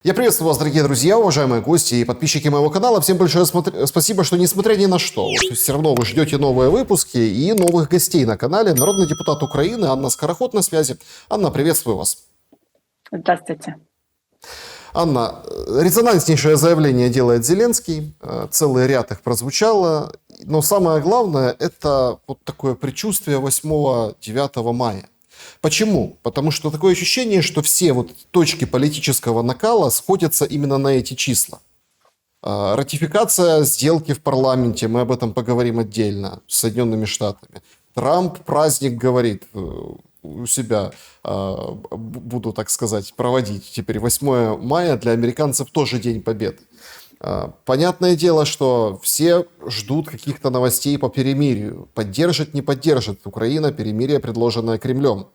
Я приветствую вас, дорогие друзья, уважаемые гости и подписчики моего канала. Всем большое спасибо, что несмотря ни на что, все равно вы ждете новые выпуски и новых гостей на канале. Народный депутат Украины Анна Скороход на связи. Анна, приветствую вас. Здравствуйте. Анна, резонанснейшее заявление делает Зеленский, целый ряд их прозвучало, но самое главное это вот такое предчувствие 8-9 мая. Почему? Потому что такое ощущение, что все вот точки политического накала сходятся именно на эти числа. Ратификация сделки в парламенте, мы об этом поговорим отдельно, с Соединенными Штатами. Трамп праздник говорит у себя, буду, так сказать, проводить теперь 8 мая, для американцев тоже День Победы. Понятное дело, что все ждут каких-то новостей по перемирию. Поддержит, не поддержит Украина перемирие, предложенное Кремлем.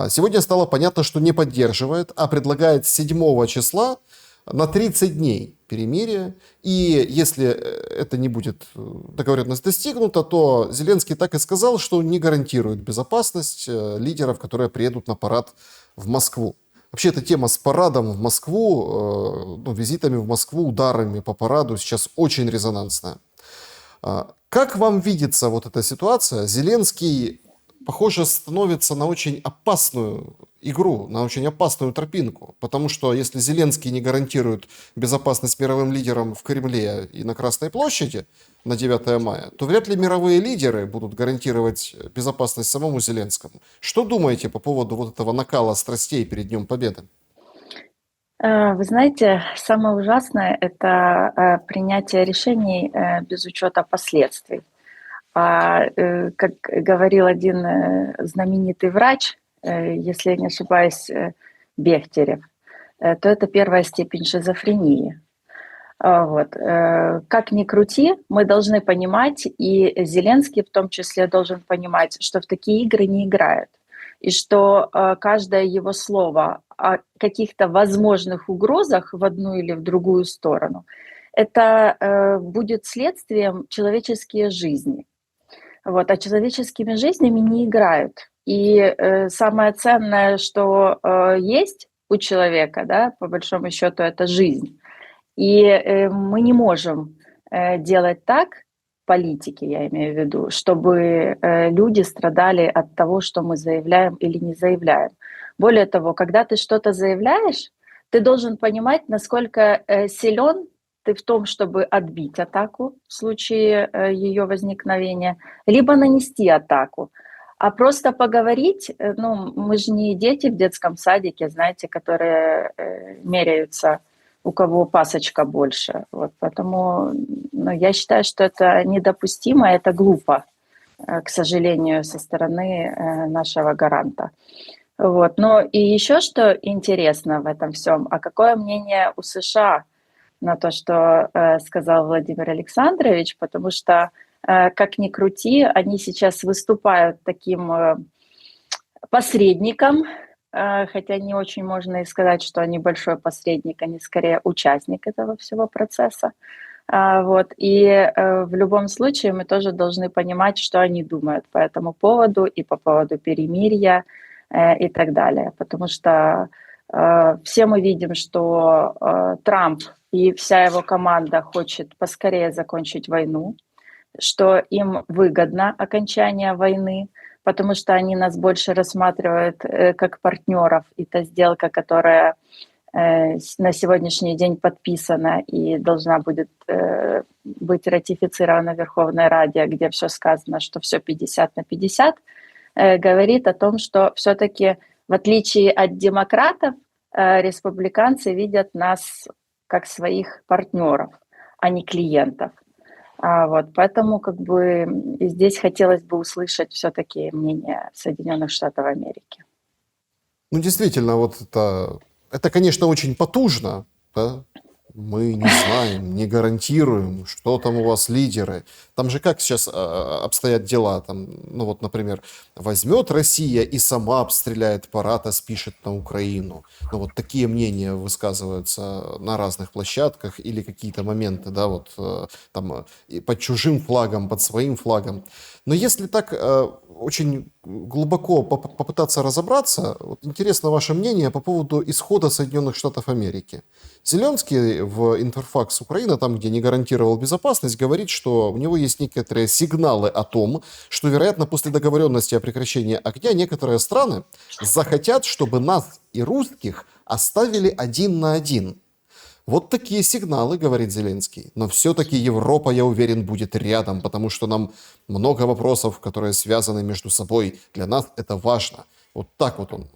Сегодня стало понятно, что не поддерживает, а предлагает с 7 числа на 30 дней перемирие. И если это не будет договоренность достигнута, то Зеленский так и сказал, что не гарантирует безопасность лидеров, которые приедут на парад в Москву. Вообще эта тема с парадом в Москву, визитами в Москву, ударами по параду сейчас очень резонансная. Как вам видится вот эта ситуация? Зеленский, похоже, становится на очень опасную игру, на очень опасную тропинку. Потому что если Зеленский не гарантирует безопасность мировым лидерам в Кремле и на Красной площади на 9 мая, то вряд ли мировые лидеры будут гарантировать безопасность самому Зеленскому. Что думаете по поводу вот этого накала страстей перед Днем Победы? Вы знаете, самое ужасное – это принятие решений без учета последствий. Как говорил один знаменитый врач, если я не ошибаюсь, Бехтерев, то это первая степень шизофрении. Вот. Как ни крути, мы должны понимать, и Зеленский в том числе должен понимать, что в такие игры не играют, и что каждое его слово о каких-то возможных угрозах в одну или в другую сторону, это будет следствием человеческие жизни. Вот. А человеческими жизнями не играют. И самое ценное, что есть у человека, да, по большому счету, это жизнь. И мы не можем делать так, политики, я имею в виду, чтобы люди страдали от того, что мы заявляем или не заявляем. Более того, когда ты что-то заявляешь, ты должен понимать, насколько силен ты в том, чтобы отбить атаку в случае ее возникновения, либо нанести атаку. А просто поговорить, мы же не дети в детском садике, знаете, которые меряются, у кого пасочка больше. Вот, поэтому я считаю, что это недопустимо, это глупо, к сожалению, со стороны нашего гаранта. Вот. Но и еще что интересно в этом всем, а какое мнение у США на то, что сказал Владимир Александрович, потому что, как ни крути, они сейчас выступают таким посредником, хотя не очень можно и сказать, что они большой посредник, они скорее участник этого всего процесса. Вот. И в любом случае мы тоже должны понимать, что они думают по этому поводу и по поводу перемирия и так далее. Потому что все мы видим, что Трамп и вся его команда хочет поскорее закончить войну, что им выгодно окончание войны, потому что они нас больше рассматривают как партнеров. И та сделка, которая на сегодняшний день подписана и должна будет быть ратифицирована в Верховной Раде, где все сказано, что все 50/50, говорит о том, что все-таки в отличие от демократов, республиканцы видят нас как своих партнеров, а не клиентов. Вот, поэтому здесь хотелось бы услышать все-таки мнение Соединенных Штатов Америки. Ну, действительно, вот это, конечно, очень потужно, да? мы не знаем, не гарантируем, что там у вас лидеры. Там же как сейчас обстоят дела? Там, ну вот, например, возьмет Россия и сама обстреляет Парата, спишет на Украину. Ну вот такие мнения высказываются на разных площадках или какие-то моменты, да, вот там и под чужим флагом, под своим флагом. Но если так очень глубоко попытаться разобраться, вот интересно ваше мнение по поводу исхода Соединенных Штатов Америки. Зеленский в Интерфакс Украина, там, где не гарантировал безопасность, говорит, что у него есть некоторые сигналы о том, что, вероятно, после договоренности о прекращении огня некоторые страны захотят, чтобы нас и русских оставили один на один. Вот такие сигналы, говорит Зеленский. Но все-таки Европа, я уверен, будет рядом, потому что нам много вопросов, которые связаны между собой. Для нас это важно. Вот так вот он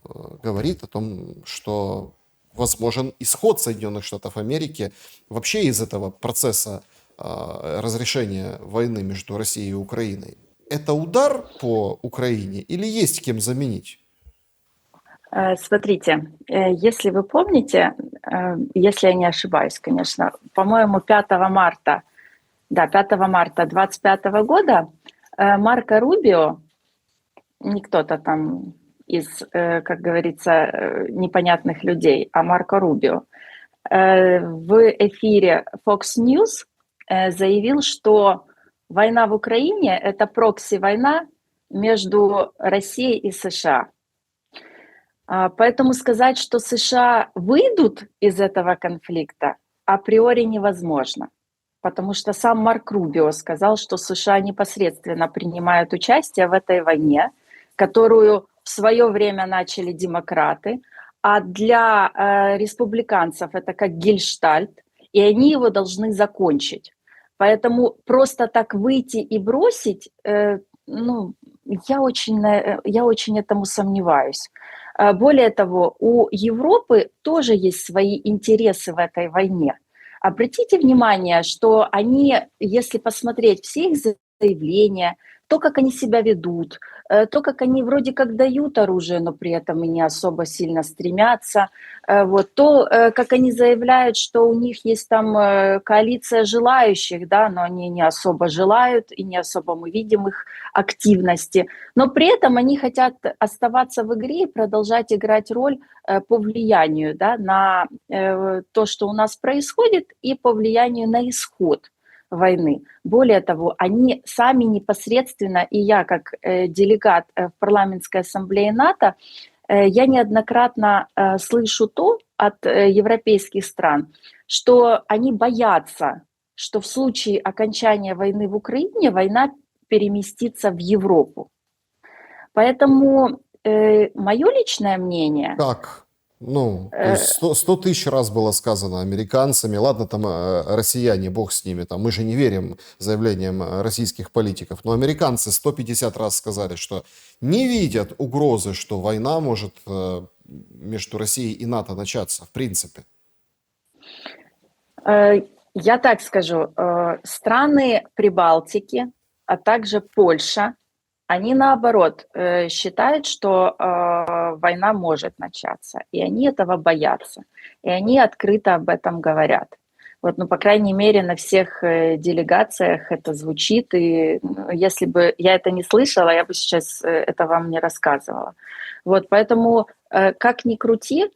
говорит о том, что возможен исход Соединенных Штатов Америки вообще из этого процесса разрешения войны между Россией и Украиной. Это удар по Украине или есть кем заменить? Смотрите, если вы помните, если я не ошибаюсь, конечно, по-моему, 5 марта, да, 5 марта 2025 года Марко Рубио, не кто-то там из, как говорится, непонятных людей, а Марко Рубио, в эфире Fox News заявил, что война в Украине – это прокси-война между Россией и США. Поэтому сказать, что США выйдут из этого конфликта, априори невозможно. Потому что сам Марк Рубио сказал, что США непосредственно принимают участие в этой войне, которую в свое время начали демократы, а для республиканцев это как гельштальт, и они его должны закончить. Поэтому просто так выйти и бросить, ну, я очень этому сомневаюсь. Более того, у Европы тоже есть свои интересы в этой войне. Обратите внимание, что они, если посмотреть все их заявления, то, как они себя ведут, то, как они вроде как дают оружие, но при этом и не особо сильно стремятся, вот, то, как они заявляют, что у них есть там коалиция желающих, да, но они не особо желают и не особо мы видим их активности, но при этом они хотят оставаться в игре и продолжать играть роль по влиянию, да, на то, что у нас происходит, и по влиянию на исход войны. Более того, они сами непосредственно, и я как делегат в парламентской ассамблее НАТО, я неоднократно слышу то от европейских стран, что они боятся, что в случае окончания войны в Украине война переместится в Европу. Поэтому мое личное мнение... Как? Ну, то есть 100 тысяч раз было сказано американцами, ладно, там россияне, бог с ними, там мы же не верим заявлениям российских политиков, но американцы 150 раз сказали, что не видят угрозы, что война может между Россией и НАТО начаться, в принципе. Я так скажу, страны Прибалтики, а также Польша, они наоборот считают, что война может начаться, и они этого боятся, и они открыто об этом говорят. Вот, ну, по крайней мере, на всех делегациях это звучит, и если бы я это не слышала, я бы сейчас это вам не рассказывала. Вот, поэтому, как ни крути,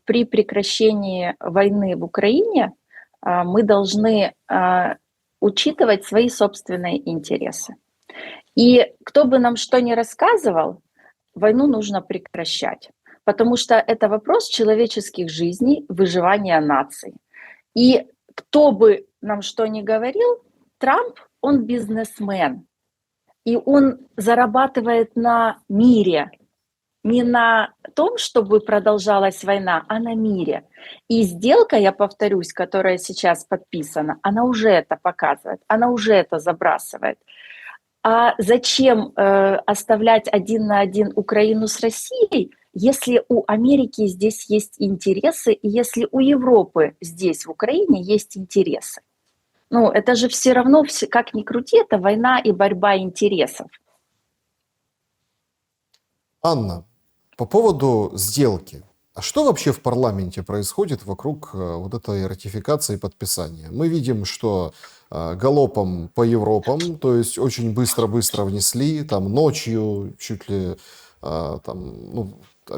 при прекращении войны в Украине мы должны учитывать свои собственные интересы. И кто бы нам что ни рассказывал, войну нужно прекращать, потому что это вопрос человеческих жизней, выживания наций. И кто бы нам что ни говорил, Трамп, он бизнесмен, и он зарабатывает на мире, не на том, чтобы продолжалась война, а на мире. И сделка, я повторюсь, которая сейчас подписана, она уже это показывает, она уже это забрасывает. А зачем оставлять один на один Украину с Россией, если у Америки здесь есть интересы, и если у Европы здесь, в Украине, есть интересы? Ну, это же все равно, как ни крути, это война и борьба интересов. Анна, по поводу сделки. А что вообще в парламенте происходит вокруг вот этой ратификации и подписания? Мы видим, что галопом по Европам, то есть очень быстро-быстро внесли, там ночью, чуть ли там, ну,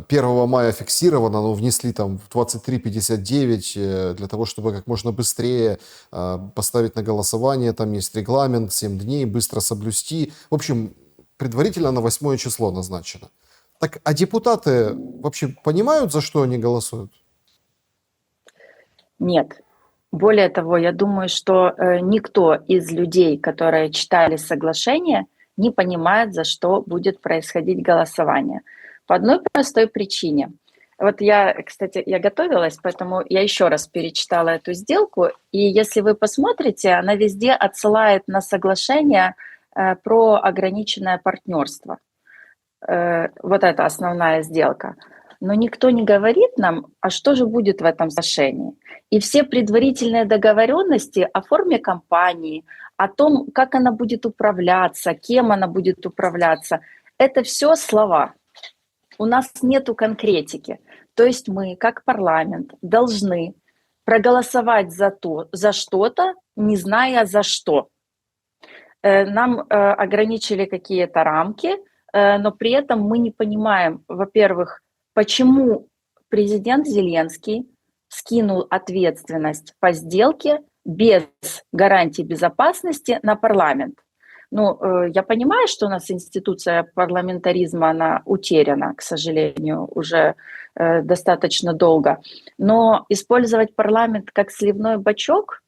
1 мая фиксировано, но внесли там в 23:59 для того, чтобы как можно быстрее поставить на голосование. Там есть регламент, 7 дней, быстро соблюсти. В общем, предварительно на 8 число назначено. Так, а депутаты вообще понимают, за что они голосуют? Нет. Более того, я думаю, что никто из людей, которые читали соглашение, не понимает, за что будет происходить голосование. По одной простой причине. Вот я, кстати, я готовилась, поэтому я еще раз перечитала эту сделку, и если вы посмотрите, она везде отсылает на соглашение про ограниченное партнерство. Вот это основная сделка. Но никто не говорит нам, а что же будет в этом соглашении. И все предварительные договоренности о форме компании, о том, как она будет управляться, кем она будет управляться, это все слова. У нас нету конкретики. То есть мы, как парламент, должны проголосовать за что-то, не зная за что. Нам ограничили какие-то рамки, но при этом мы не понимаем, во-первых, почему президент Зеленский скинул ответственность по сделке без гарантий безопасности на парламент. Ну, я понимаю, что у нас институция парламентаризма, она утеряна, к сожалению, уже достаточно долго. Но использовать парламент как сливной бачок,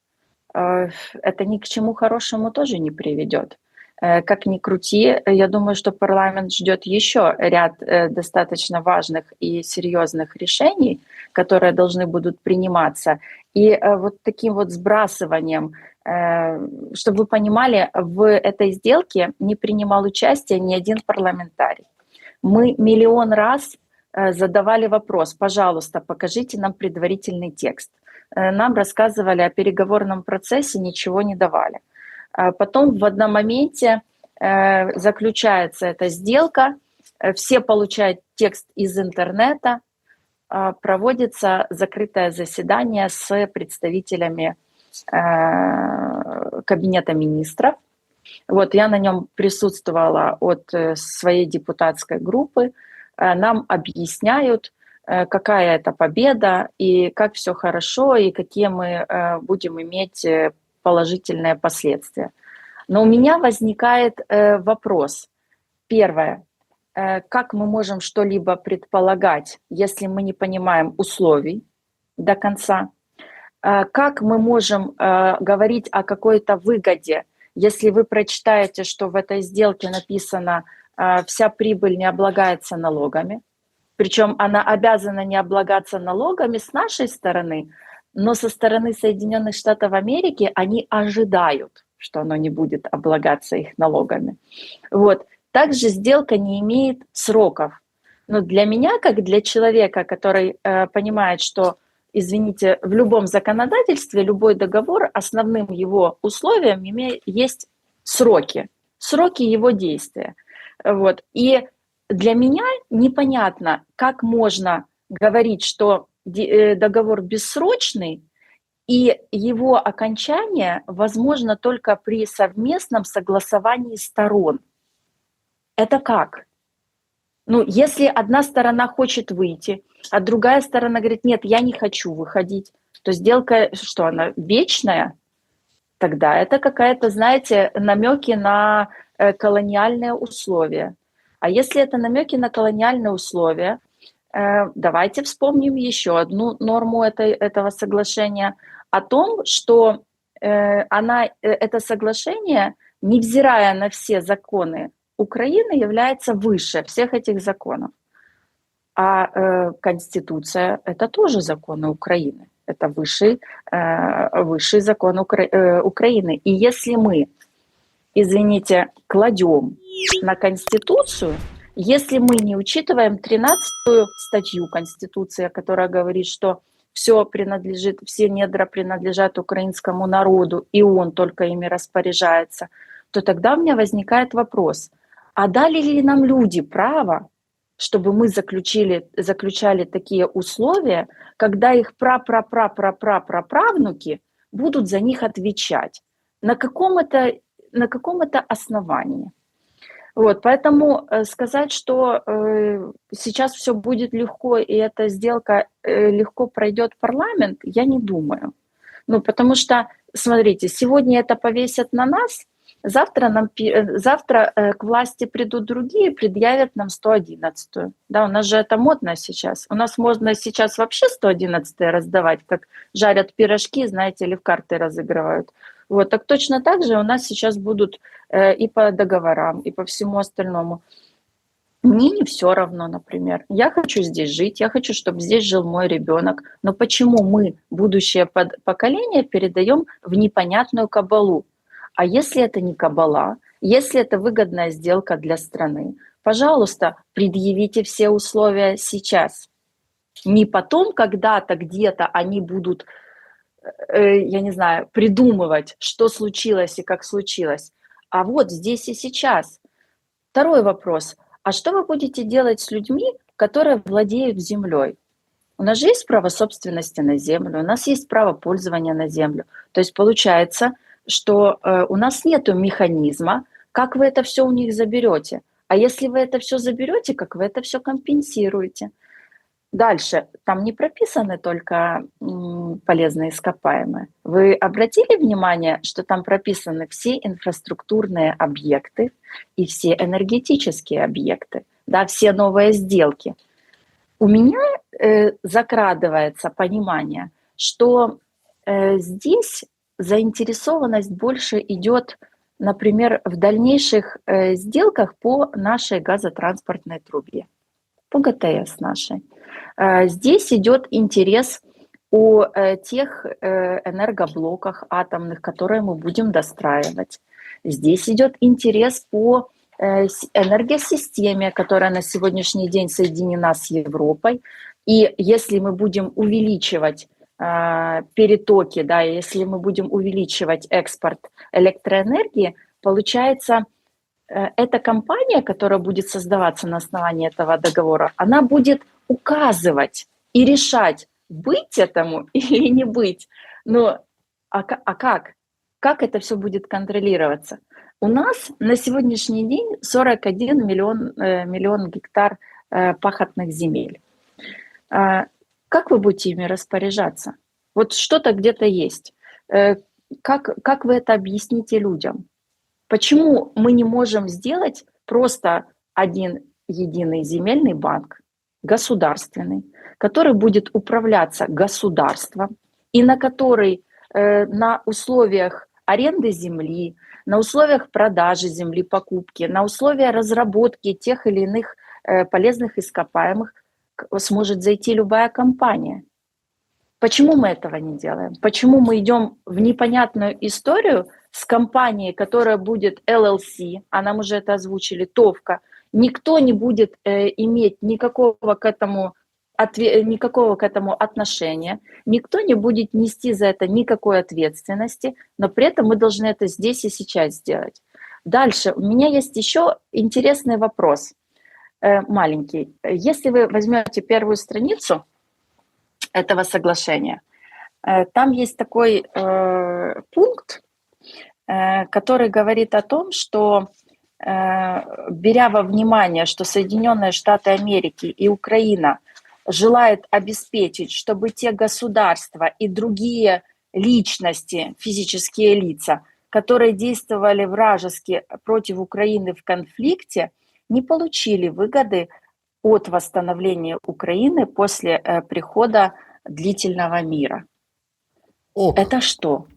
это ни к чему хорошему тоже не приведет. Как ни крути, я думаю, что парламент ждет еще ряд достаточно важных и серьезных решений, которые должны будут приниматься. И вот таким вот сбрасыванием, чтобы вы понимали, в этой сделке не принимал участие ни один парламентарий. Мы миллион раз задавали вопрос: пожалуйста, покажите нам предварительный текст. Нам рассказывали о переговорном процессе, ничего не давали. Потом в одном моменте заключается эта сделка, все получают текст из интернета, проводится закрытое заседание с представителями Кабинета министров. Вот я на нем присутствовала от своей депутатской группы. Нам объясняют, какая это победа, и как все хорошо, и какие мы будем иметь положительные последствия. Но у меня возникает вопрос. Первое. Как мы можем что-либо предполагать, если мы не понимаем условий до конца? Как мы можем говорить о какой-то выгоде, если вы прочитаете, что в этой сделке написано «вся прибыль не облагается налогами», причем она обязана не облагаться налогами с нашей стороны, но со стороны Соединенных Штатов Америки они ожидают, что оно не будет облагаться их налогами. Вот. Также сделка не имеет сроков. Но для меня, как для человека, который понимает, что, извините, в любом законодательстве, любой договор, основным его условием есть сроки его действия. Вот. И для меня непонятно, как можно говорить, что договор бессрочный, и его окончание возможно только при совместном согласовании сторон. Это как? Ну, если одна сторона хочет выйти, а другая сторона говорит: нет, я не хочу выходить, то сделка, что она, вечная? Тогда это какая-то, знаете, намеки на колониальные условия. А если это намеки на колониальные условия, давайте вспомним еще одну норму этого соглашения о том, что это соглашение, невзирая на все законы Украины, является выше всех этих законов. А Конституция – это тоже законы Украины. Это высший закон Украины. И если мы, извините, кладем на Конституцию, если мы не учитываем 13-ю статью Конституции, которая говорит, что все недра принадлежат украинскому народу, и он только ими распоряжается, то тогда у меня возникает вопрос: а дали ли нам люди право чтобы мы заключали такие условия, когда их правнуки будут за них отвечать. На каком-то основании. Вот, поэтому сказать, что сейчас все будет легко и эта сделка легко пройдет парламент, я не думаю. Ну, потому что, смотрите, сегодня это повесят на нас, завтра к власти придут другие, предъявят нам 111-ю. Да, у нас же это модно сейчас. У нас можно сейчас вообще 111-е раздавать, как жарят пирожки, знаете, или в карты разыгрывают. Вот, так точно так же у нас сейчас будут и по договорам, и по всему остальному. Мне не все равно, например. Я хочу здесь жить, я хочу, чтобы здесь жил мой ребенок. Но почему мы, будущее поколение, передаем в непонятную кабалу? А если это не кабала, если это выгодная сделка для страны, пожалуйста, предъявите все условия сейчас. Не потом, когда-то, где-то они будут, я не знаю, придумывать, что случилось и как случилось. А вот здесь и сейчас. Второй вопрос. А что вы будете делать с людьми, которые владеют землей? У нас же есть право собственности на землю, у нас есть право пользования на землю. То есть получается, что у нас нет механизма, как вы это все у них заберете. А если вы это все заберете, как вы это все компенсируете? Дальше, там не прописаны только полезные ископаемые. Вы обратили внимание, что там прописаны все инфраструктурные объекты и все энергетические объекты, да, все новые сделки. У меня закрадывается понимание, что здесь заинтересованность больше идет, например, в дальнейших сделках по нашей газотранспортной трубе, по ГТС нашей. Здесь идет интерес о тех энергоблоках атомных, которые мы будем достраивать. Здесь идет интерес по энергосистеме, которая на сегодняшний день соединена с Европой. И если мы будем увеличивать перетоки, да, если мы будем увеличивать экспорт электроэнергии, получается, эта компания, которая будет создаваться на основании этого договора, она будет указывать и решать, быть этому или не быть. Но как? Как это все будет контролироваться? У нас на сегодняшний день 41 миллион гектар пахотных земель. Как вы будете ими распоряжаться? Вот что-то где-то есть. Как вы это объясните людям? Почему мы не можем сделать просто один единый земельный банк, государственный, который будет управляться государством и на который на условиях аренды земли, на условиях продажи земли, покупки, на условиях разработки тех или иных полезных ископаемых сможет зайти любая компания? Почему мы этого не делаем? Почему мы идем в непонятную историю с компанией, которая будет LLC, а нам уже это озвучили, ТОВКа, никто не будет иметь никакого к этому отношения, никто не будет нести за это никакой ответственности, но при этом мы должны это здесь и сейчас сделать. Дальше, у меня есть еще интересный вопрос, маленький. Если вы возьмете первую страницу этого соглашения, там есть такой пункт, который говорит о том, что, беря во внимание, что Соединенные Штаты Америки и Украина желают обеспечить, чтобы те государства и другие личности, физические лица, которые действовали вражески против Украины в конфликте, не получили выгоды от восстановления Украины после прихода длительного мира. Это что?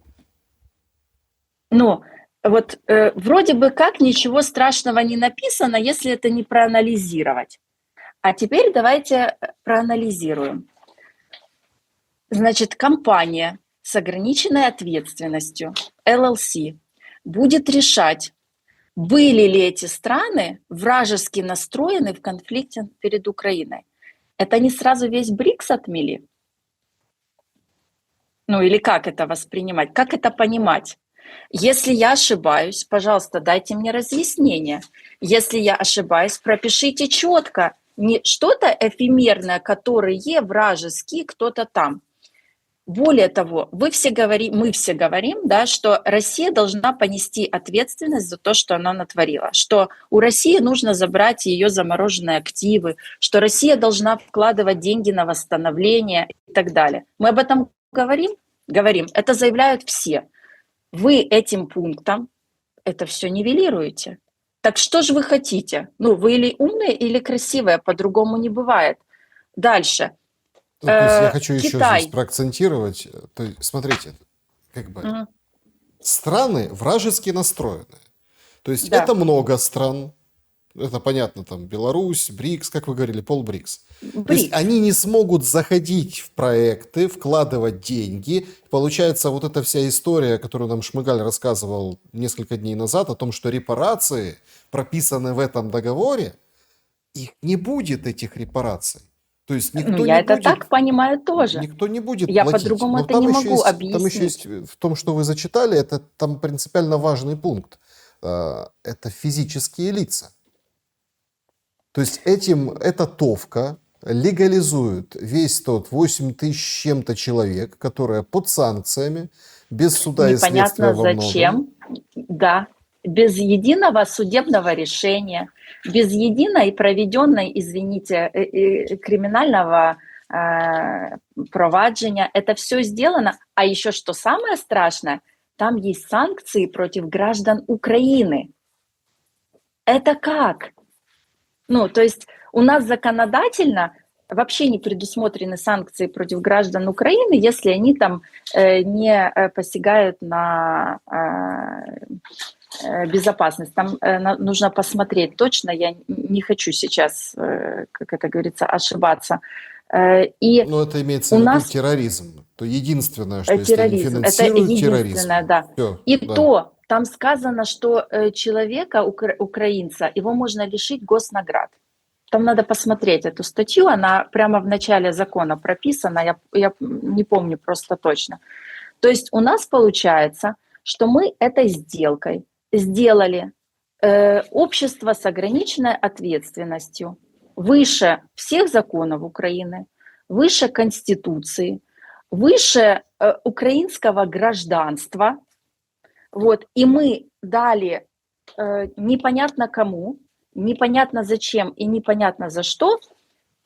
Ну, вот вроде бы как ничего страшного не написано, если это не проанализировать. А теперь давайте проанализируем. Значит, компания с ограниченной ответственностью, LLC, будет решать, были ли эти страны вражески настроены в конфликте перед Украиной. Это они сразу весь БРИКС отмели? Ну или как это воспринимать, как это понимать? Если я ошибаюсь, пожалуйста, дайте мне разъяснение. Если я ошибаюсь, пропишите четко, Не что-то эфемерное, которые вражеские кто-то там. Более того, мы все говорим, да, что Россия должна понести ответственность за то, что она натворила, что у России нужно забрать ее замороженные активы, что Россия должна вкладывать деньги на восстановление и так далее. Мы об этом говорим? Говорим. Это заявляют все. Вы этим пунктом это все нивелируете. Так что же вы хотите? Ну, вы или умные, или красивые, по-другому не бывает. Дальше. Ну, то есть я хочу еще здесь Китай. проакцентировать. То есть, смотрите, как бы Мгм. страны вражески настроены. То есть Да, это много стран, это понятно, там Беларусь, БРИКС, как вы говорили, полбрикс. То есть БРИКС. они не смогут заходить в проекты, вкладывать деньги. Получается, вот эта вся история, которую нам Шмыгаль рассказывал несколько дней назад, о том, что репарации прописаны в этом договоре, их не будет, этих репараций. То есть Ну, никто я не это будет, так понимаю тоже. никто не будет Я платить. по-другому Но это не могу там еще есть объяснить. в том, что вы зачитали, это там принципиально важный пункт. Это физические лица. То есть эта ТОВКа легализует весь тот 8 тысяч с чем-то человек, которые под санкциями, без суда и следствия Непонятно во многом. зачем. Да, без единого судебного решения, без единой проведенной, извините, криминального проваджения. Это все сделано. А еще что самое страшное, там есть санкции против граждан Украины. Это как? Ну, то есть у нас законодательно вообще не предусмотрены санкции против граждан Украины, если они там не посягают на безопасность. Там нужно посмотреть точно, я не хочу сейчас, как это говорится, ошибаться. И Но это имеется у в виду нас терроризм. То единственное, что если они терроризм, это финансируют единственное, терроризм, да. все, И да. то там сказано, что человека, украинца, его можно лишить госнаград. Там надо посмотреть эту статью, она прямо в начале закона прописана, я не помню просто точно. То есть у нас получается, что мы этой сделкой сделали общество с ограниченной ответственностью выше всех законов Украины, выше Конституции, выше украинского гражданства. Вот. И мы дали непонятно кому, непонятно зачем и непонятно за что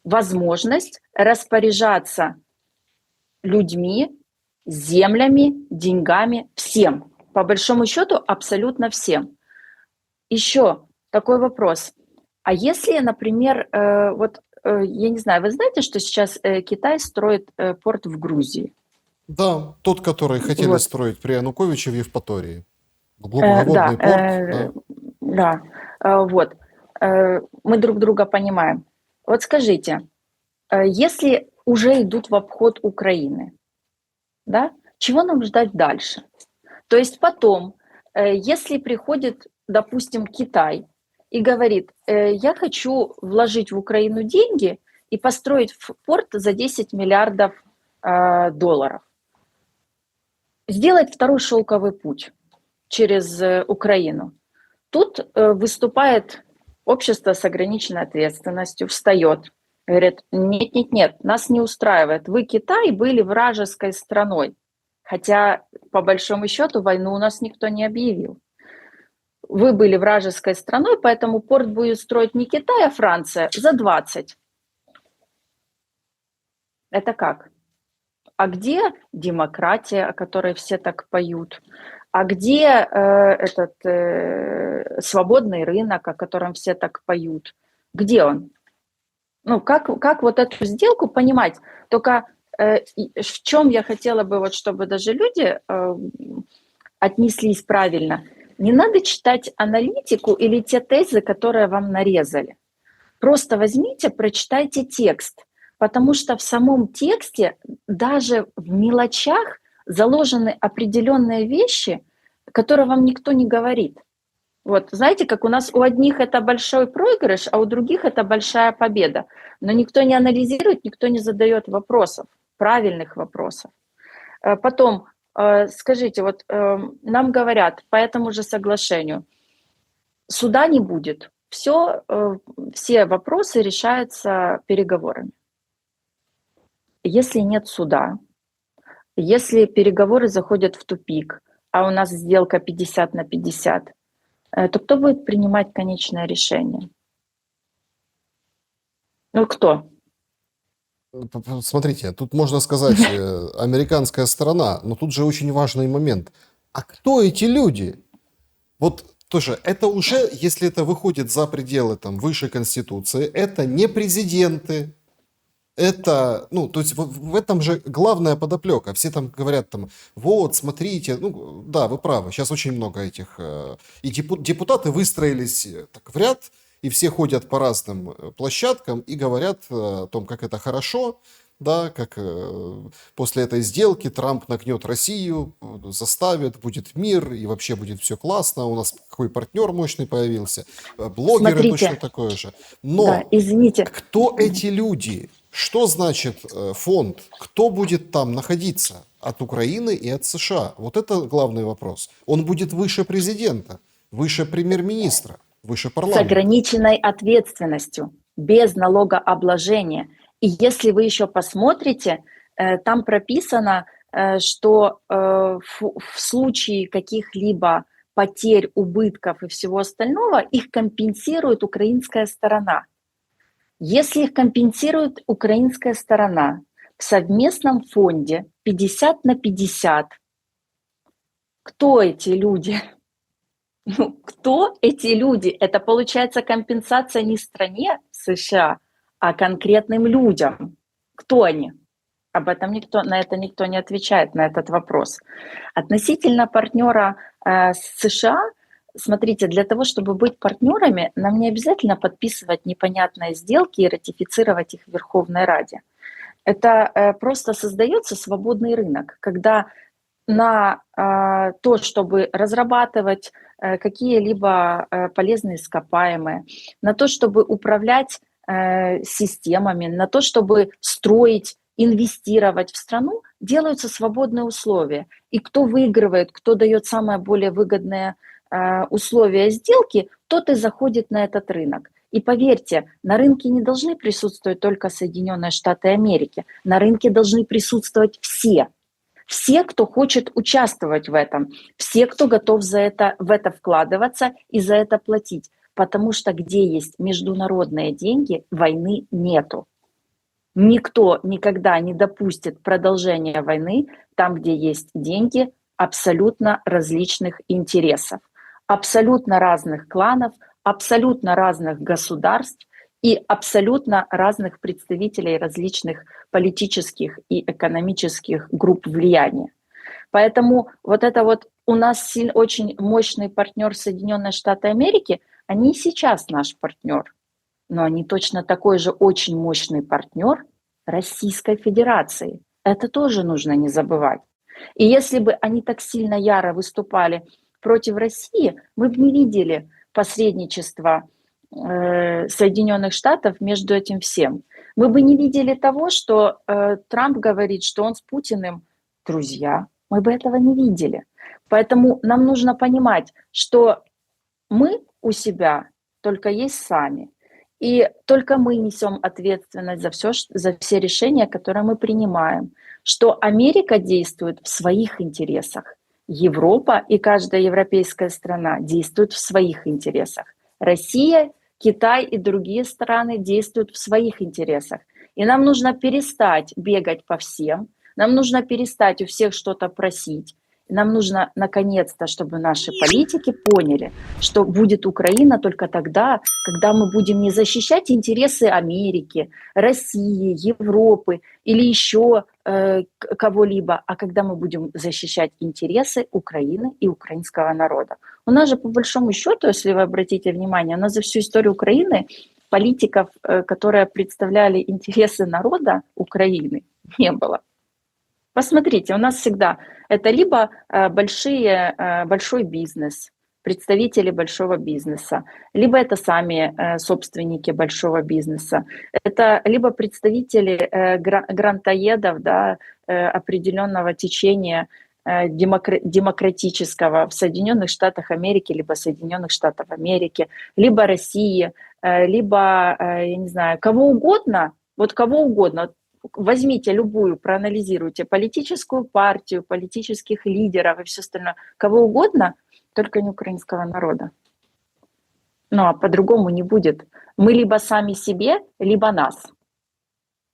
возможность распоряжаться людьми, землями, деньгами, всем. По большому счету, абсолютно всем. Еще такой вопрос. А если, например, я не знаю, вы знаете, что сейчас Китай строит порт в Грузии? Да, тот, который хотели Вот. строить при Януковиче в Евпатории. Да, Глубоководный порт, да. да, вот. Мы друг друга понимаем. Вот скажите, если уже идут в обход Украины, да, чего нам ждать дальше? То есть потом, если приходит, допустим, Китай и говорит, я хочу вложить в Украину деньги и построить порт за 10 миллиардов долларов, сделать второй шелковый путь через Украину. Тут выступает общество с ограниченной ответственностью, встает, говорит, нет, нас не устраивает. Вы, Китай, были вражеской страной, хотя, по большому счету, войну у нас никто не объявил. Вы были вражеской страной, поэтому порт будет строить не Китай, а Франция за 20. Это как? А где демократия, о которой все так поют? А где свободный рынок, о котором все так поют? Где он? Ну, как вот эту сделку понимать? Только в чем я хотела бы, вот, чтобы даже люди отнеслись правильно. Не надо читать аналитику или те тезы, которые вам нарезали. Просто возьмите, прочитайте текст, потому что в самом тексте даже в мелочах заложены определенные вещи, которые вам никто не говорит. Вот, знаете, как у нас у одних это большой проигрыш, а у других это большая победа. Но никто не анализирует, никто не задает вопросов, правильных вопросов. Потом, скажите, вот нам говорят по этому же соглашению, суда не будет, все вопросы решаются переговорами. Если нет суда, если переговоры заходят в тупик, а у нас сделка 50/50, то кто будет принимать конечное решение? Ну, кто? Смотрите, тут можно сказать американская сторона, но тут же очень важный момент. А кто эти люди? Вот тоже, это уже, если это выходит за пределы там, высшей конституции, это не президенты, это, ну, то есть в этом же главная подоплека. Все там говорят там, вот, смотрите, ну, да, вы правы, сейчас очень много этих, и депутаты выстроились так в ряд, и все ходят по разным площадкам и говорят о том, как это хорошо, да, как после этой сделки Трамп нагнет Россию, заставит, будет мир, и вообще будет все классно, у нас какой партнер мощный появился, блогеры точно Смотрите, такое же. да, Но извините. кто эти люди? Что значит фонд? Кто будет там находиться от Украины и от США? Вот это главный вопрос. Он будет выше президента, выше премьер-министра, выше С парламента. ограниченной ответственностью, без налогообложения. И если вы еще посмотрите, там прописано, что в случае каких-либо потерь, убытков и всего остального, их компенсирует украинская сторона. Если их компенсирует украинская сторона в совместном фонде 50/50, кто эти люди? Ну, кто эти люди? Это получается компенсация не стране США, а конкретным людям. Кто они? Об этом на это никто не отвечает, на этот вопрос. Относительно партнера США, смотрите, для того, чтобы быть партнерами, нам не обязательно подписывать непонятные сделки и ратифицировать их в Верховной Раде. Это просто создается свободный рынок, когда на то, чтобы разрабатывать какие-либо полезные ископаемые, на то, чтобы управлять системами, на то, чтобы строить, инвестировать в страну, делаются свободные условия. И кто выигрывает, кто дает самые более выгодные условия сделки, тот и заходит на этот рынок. И поверьте, на рынке не должны присутствовать только Соединенные Штаты Америки, на рынке должны присутствовать все. Все, кто хочет участвовать в этом, все, кто готов в это вкладываться и за это платить. Потому что где есть международные деньги, войны нету. Никто никогда не допустит продолжения войны там, где есть деньги абсолютно различных интересов, абсолютно разных кланов, абсолютно разных государств и абсолютно разных представителей различных политических и экономических групп влияния. Поэтому вот это вот у нас очень мощный партнер Соединенные Штаты Америки, они и сейчас наш партнер, но они точно такой же очень мощный партнер Российской Федерации. Это тоже нужно не забывать. И если бы они так сильно яро выступали против России, мы бы не видели посредничества Соединенных Штатов между этим всем. Мы бы не видели того, что Трамп говорит, что он с Путиным друзья. Мы бы этого не видели. Поэтому нам нужно понимать, что мы у себя только есть сами. И только мы несем ответственность за все решения, которые мы принимаем. Что Америка действует в своих интересах. Европа и каждая европейская страна действуют в своих интересах. Россия, Китай и другие страны действуют в своих интересах. И нам нужно перестать бегать по всем, нам нужно перестать у всех что-то просить. Нам нужно наконец-то, чтобы наши политики поняли, что будет Украина только тогда, когда мы будем не защищать интересы Америки, России, Европы или еще кого-либо, а когда мы будем защищать интересы Украины и украинского народа. У нас же по большому счету, если вы обратите внимание, у нас за всю историю Украины политиков, которые представляли интересы народа Украины, не было. Посмотрите, у нас всегда это либо большой бизнес, представители большого бизнеса, либо это сами собственники большого бизнеса, это либо представители грантоедов, да, определенного течения, демократического в Соединенных Штатах Америки, либо Соединенных Штатов Америки, либо России, либо, я не знаю, кого угодно, вот кого угодно. Возьмите любую, проанализируйте политическую партию, политических лидеров и все остальное, кого угодно, только не украинского народа. Ну, а по-другому не будет. Мы либо сами себе, либо нас.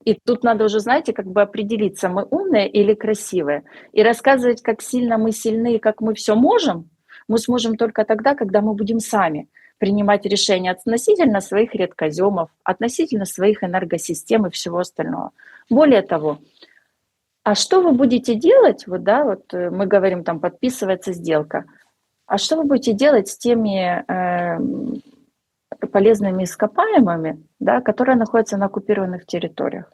И тут надо уже, знаете, как бы определиться, мы умные или красивые. И рассказывать, как сильно мы сильны, как мы все можем, мы сможем только тогда, когда мы будем сами принимать решения относительно своих редкоземов, относительно своих энергосистем и всего остального. Более того, а что вы будете делать, вот, да, вот мы говорим, там подписывается сделка, а что вы будете делать с теми полезными ископаемыми, да, которые находятся на оккупированных территориях?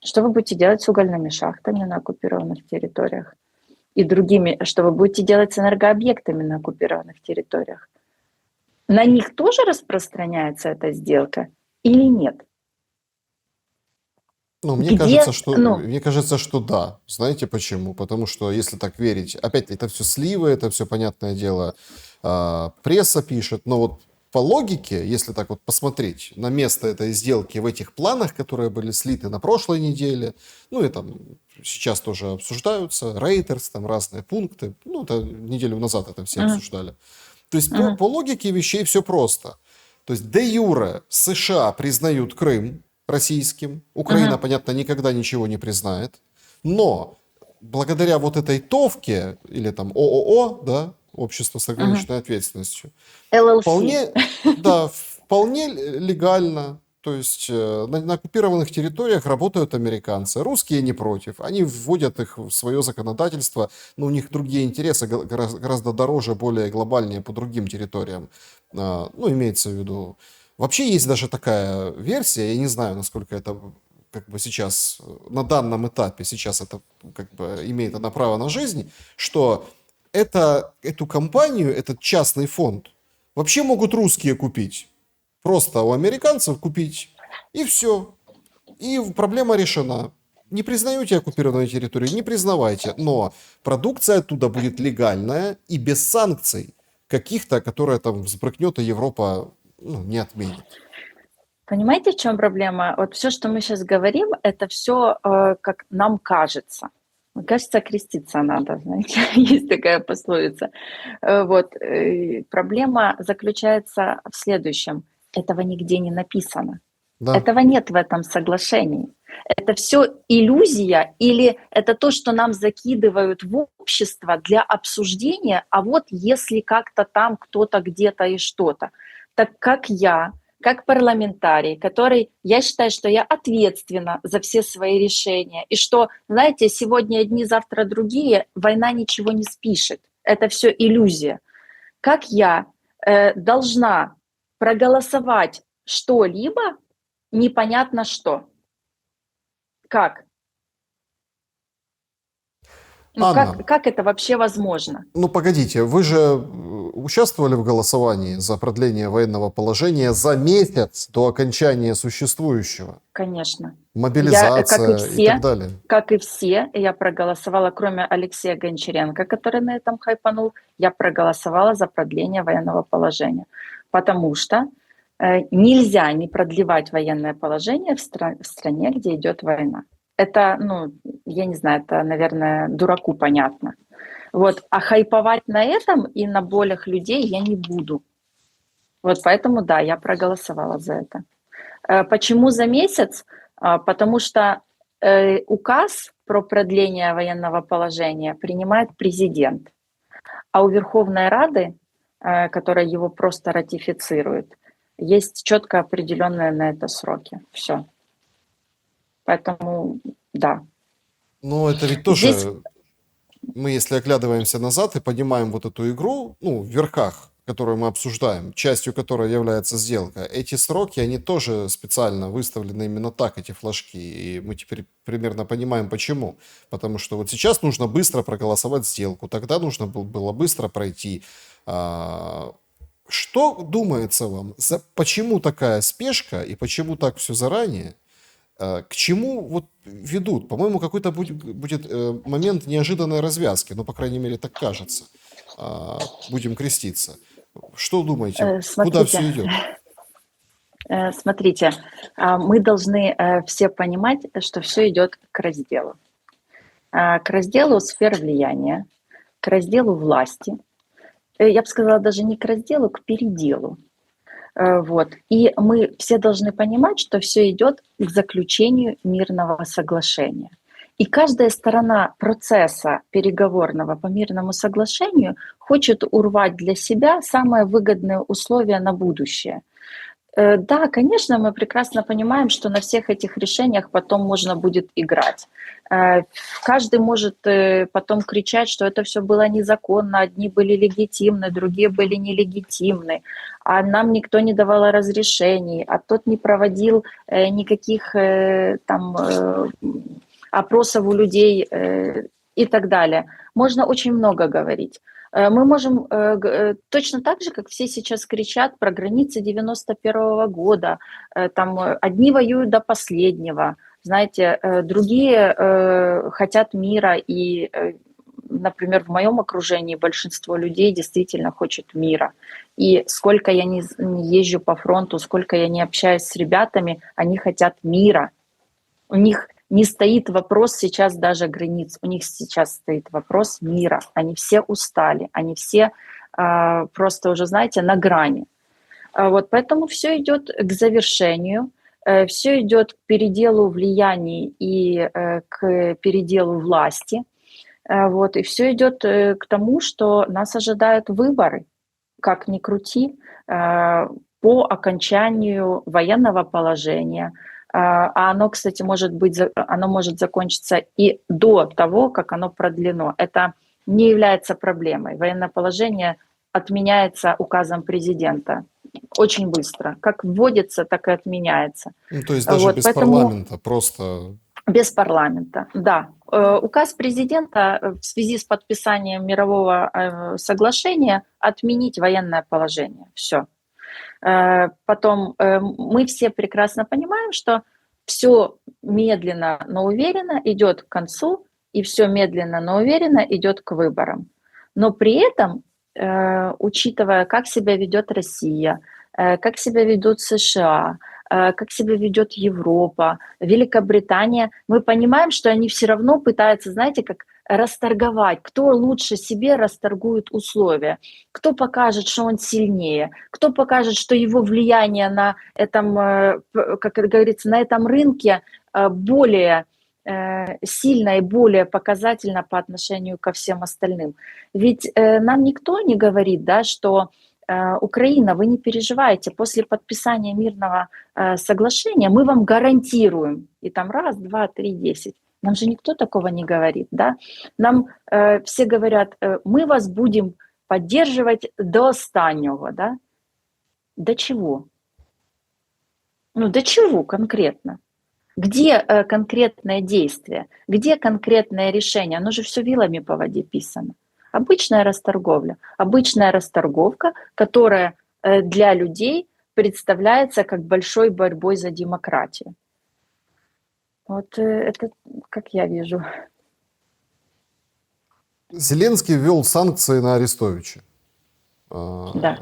Что вы будете делать с угольными шахтами на оккупированных территориях? И другими, что вы будете делать с энергообъектами на оккупированных территориях? На них тоже распространяется эта сделка или нет? Ну, мне Где, кажется, что да. Знаете почему? Потому что, если так верить, опять это все сливы, это все, понятное дело, пресса пишет, но вот по логике, если так вот посмотреть на место этой сделки в этих планах, которые были слиты на прошлой неделе, ну и там сейчас тоже обсуждаются, Reuters, там разные пункты, ну, это неделю назад это все обсуждали. То есть по логике вещей все просто. То есть де юре США признают Крым российским, Украина, понятно, никогда ничего не признает, но благодаря вот этой ТОВке, или там ООО, да, Общество с ограниченной ответственностью, ЛЛС. вполне легально. То есть на оккупированных территориях работают американцы. Русские не против. Они вводят их в свое законодательство, но у них другие интересы гораздо дороже, более глобальнее по другим территориям. Ну, имеется в виду. Вообще есть даже такая версия, я не знаю, насколько это как бы сейчас, на данном этапе, сейчас это как бы имеет она право на жизнь, что эту компанию, этот частный фонд, вообще могут русские купить. Просто у американцев купить, и все. И проблема решена. Не признаете оккупированную территорию, не признавайте. Но продукция оттуда будет легальная и без санкций каких-то, которые там взбрыкнет, и Европа не отменит. Понимаете, в чем проблема? Вот все, что мы сейчас говорим, это все, как нам кажется. Кажется, креститься надо, знаете, есть такая пословица. Вот. Проблема заключается в следующем. Этого нигде не написано. Да. Этого нет в этом соглашении. Это все иллюзия или это то, что нам закидывают в общество для обсуждения, а вот если как-то там кто-то где-то и что-то. Так как я, как парламентарий, я считаю, что я ответственна за все свои решения, и что, знаете, сегодня одни, завтра другие, война ничего не спишет. Это все иллюзия. Как я должна проголосовать что-либо, непонятно что? Как? Анна, Как это вообще возможно? ну погодите, вы же участвовали в голосовании за продление военного положения за месяц до окончания существующего? Конечно. Мобилизация и так далее. Как и все, я проголосовала, кроме Алексея Гончаренко, который на этом хайпанул, я проголосовала за продление военного положения. Потому что нельзя не продлевать военное положение в стране, где идет война. Это, я не знаю, это, наверное, дураку понятно. Вот. А хайповать на этом и на болях людей я не буду. Вот поэтому, да, я проголосовала за это. Почему за месяц? Потому что указ про продление военного положения принимает президент. А у Верховной Рады, которая его просто ратифицирует, есть четко определенные на это сроки. Все. Поэтому, да. Но это ведь тоже, мы если оглядываемся назад и понимаем вот эту игру, в верхах, которую мы обсуждаем, частью которой является сделка, эти сроки, они тоже специально выставлены именно так, эти флажки. И мы теперь примерно понимаем, почему. Потому что вот сейчас нужно быстро проголосовать сделку, тогда нужно было быстро пройти. Что думается вам? Почему такая спешка и почему так все заранее? К чему вот ведут? По-моему, какой-то будет момент неожиданной развязки, ну, по крайней мере, так кажется. Будем креститься. Что думаете, куда Смотрите, все идет? смотрите, мы должны все понимать, что все идет к разделу. К разделу сфер влияния, к разделу власти. Я бы сказала, даже не к разделу, к переделу. Вот. И мы все должны понимать, что все идет к заключению мирного соглашения. И каждая сторона процесса переговорного по мирному соглашению хочет урвать для себя самые выгодные условия на будущее. Да, конечно, мы прекрасно понимаем, что на всех этих решениях потом можно будет играть. Каждый может потом кричать, что это все было незаконно, одни были легитимны, другие были нелегитимны, а нам никто не давал разрешений, а тот не проводил никаких опросов у людей и так далее. Можно очень много говорить. Мы можем точно так же, как все сейчас кричат про границы 91 года, там одни воюют до последнего, знаете, другие хотят мира, и, например, в моем окружении большинство людей действительно хочет мира. И сколько я не езжу по фронту, сколько я не общаюсь с ребятами, они хотят мира. У них не стоит вопрос сейчас даже границ, у них сейчас стоит вопрос мира. Они все устали, они все просто уже, знаете, на грани. Вот поэтому все идет к завершению, все идет к переделу влияний и к переделу власти. Вот, и все идет к тому, что нас ожидают выборы, как ни крути, по окончанию военного положения. А оно, кстати, оно может закончиться и до того, как оно продлено. Это не является проблемой. Военное положение отменяется указом президента очень быстро. Как вводится, так и отменяется. Ну, то есть даже Вот, без поэтому парламента, просто... без парламента, да. Указ президента в связи с подписанием мирового соглашения отменить военное положение. Все. Потом мы все прекрасно понимаем, что все медленно, но уверенно идет к концу, и все медленно, но уверенно идет к выборам. Но при этом, учитывая, как себя ведет Россия, как себя ведут США, как себя ведет Европа, Великобритания, мы понимаем, что они все равно пытаются, знаете, как расторговать, кто лучше себе расторгует условия, кто покажет, что он сильнее, кто покажет, что его влияние на этом, как говорится, на этом рынке более сильно и более показательно по отношению ко всем остальным. Ведь нам никто не говорит, да, что Украина, вы не переживайте, после подписания мирного соглашения мы вам гарантируем, и там раз, два, три, 10. Нам же никто такого не говорит, да? Нам все говорят, мы вас будем поддерживать до останнего, да? До чего? Ну, до чего конкретно? Где конкретное действие? Где конкретное решение? Оно же все вилами по воде писано. Обычная расторговля. Обычная расторговка, которая для людей представляется как большой борьбой за демократию. Вот это как я вижу. Зеленский ввел санкции на Арестовича. Да.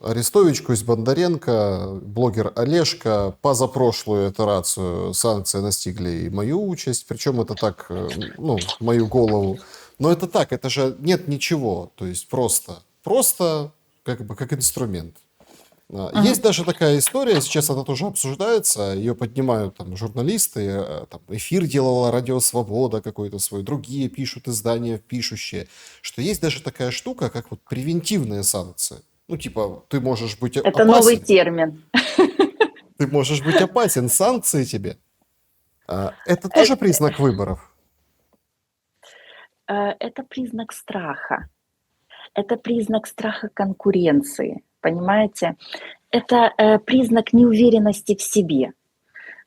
Арестович, Кость Бондаренко, блогер Олежка. Позапрошлую итерацию санкции настигли и мою участь. Причем это так, ну, в мою голову. Но это так, это же нет ничего. То есть просто как бы как инструмент. Есть даже такая история, сейчас она тоже обсуждается, ее поднимают там журналисты, там, эфир делала Радио Свобода какой-то свой, другие пишут, издания пишущие, что есть даже такая штука, как вот превентивные санкции. Ну, типа, ты можешь быть Это новый опасен, термин. ты можешь быть опасен, санкции тебе. Это тоже Это, признак выборов. это признак страха. Это признак страха конкуренции, понимаете? Это признак неуверенности в себе.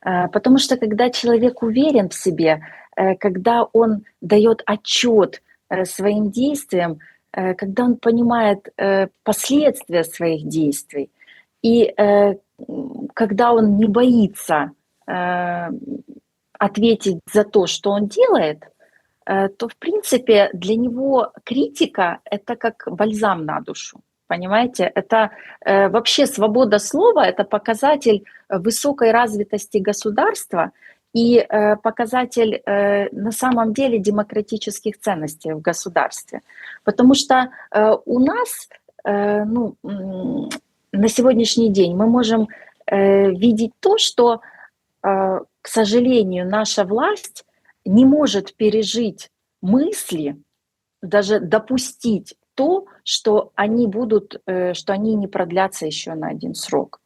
Потому что когда человек уверен в себе, когда он дает отчет своим действиям, когда он понимает последствия своих действий, и когда он не боится э, ответить за то, что он делает, то, в принципе, для него критика — это как бальзам на душу. Понимаете? Это вообще свобода слова — это показатель высокой развитости государства и показатель на самом деле демократических ценностей в государстве. Потому что у нас ну, на сегодняшний день мы можем видеть то, что, к сожалению, наша власть не может пережить мысли, даже допустить то, что они будут, что они не продлятся еще на один срок.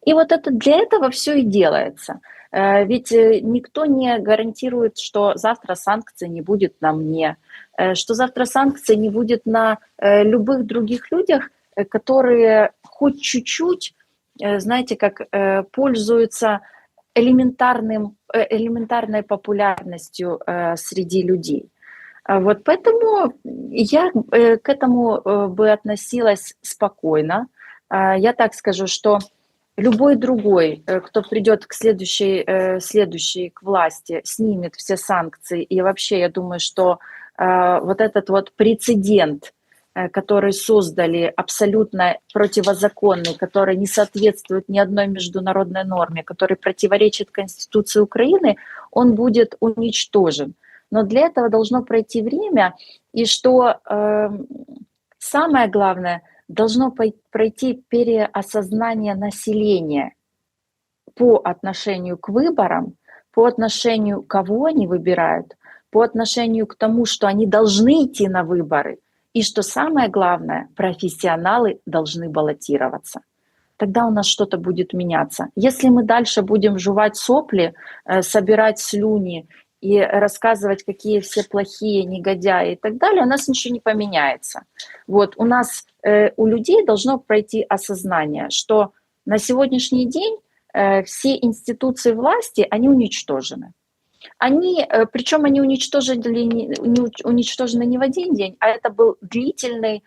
И вот это для этого все и делается. Ведь никто не гарантирует, что завтра санкций не будет на мне, что завтра санкций не будет на любых других людях, которые хоть чуть-чуть, знаете, как пользуются элементарной популярностью среди людей. Вот поэтому я к этому бы относилась спокойно. Я так скажу, что любой другой, кто придет к следующей к власти, снимет все санкции. И вообще, я думаю, что вот этот вот прецедент, который создали, абсолютно противозаконный, который не соответствует ни одной международной норме, который противоречит Конституции Украины, он будет уничтожен. Но для этого должно пройти время, и что самое главное, должно пройти переосознание населения по отношению к выборам, по отношению к кого они выбирают, по отношению к тому, что они должны идти на выборы, и что самое главное, профессионалы должны баллотироваться. Тогда у нас что-то будет меняться. Если мы дальше будем жевать сопли, собирать слюни и рассказывать, какие все плохие негодяи и так далее, у нас ничего не поменяется. Вот у нас, у людей должно пройти осознание, что на сегодняшний день все институции власти, они уничтожены. Причем они уничтожены не в один день, а это был длительный,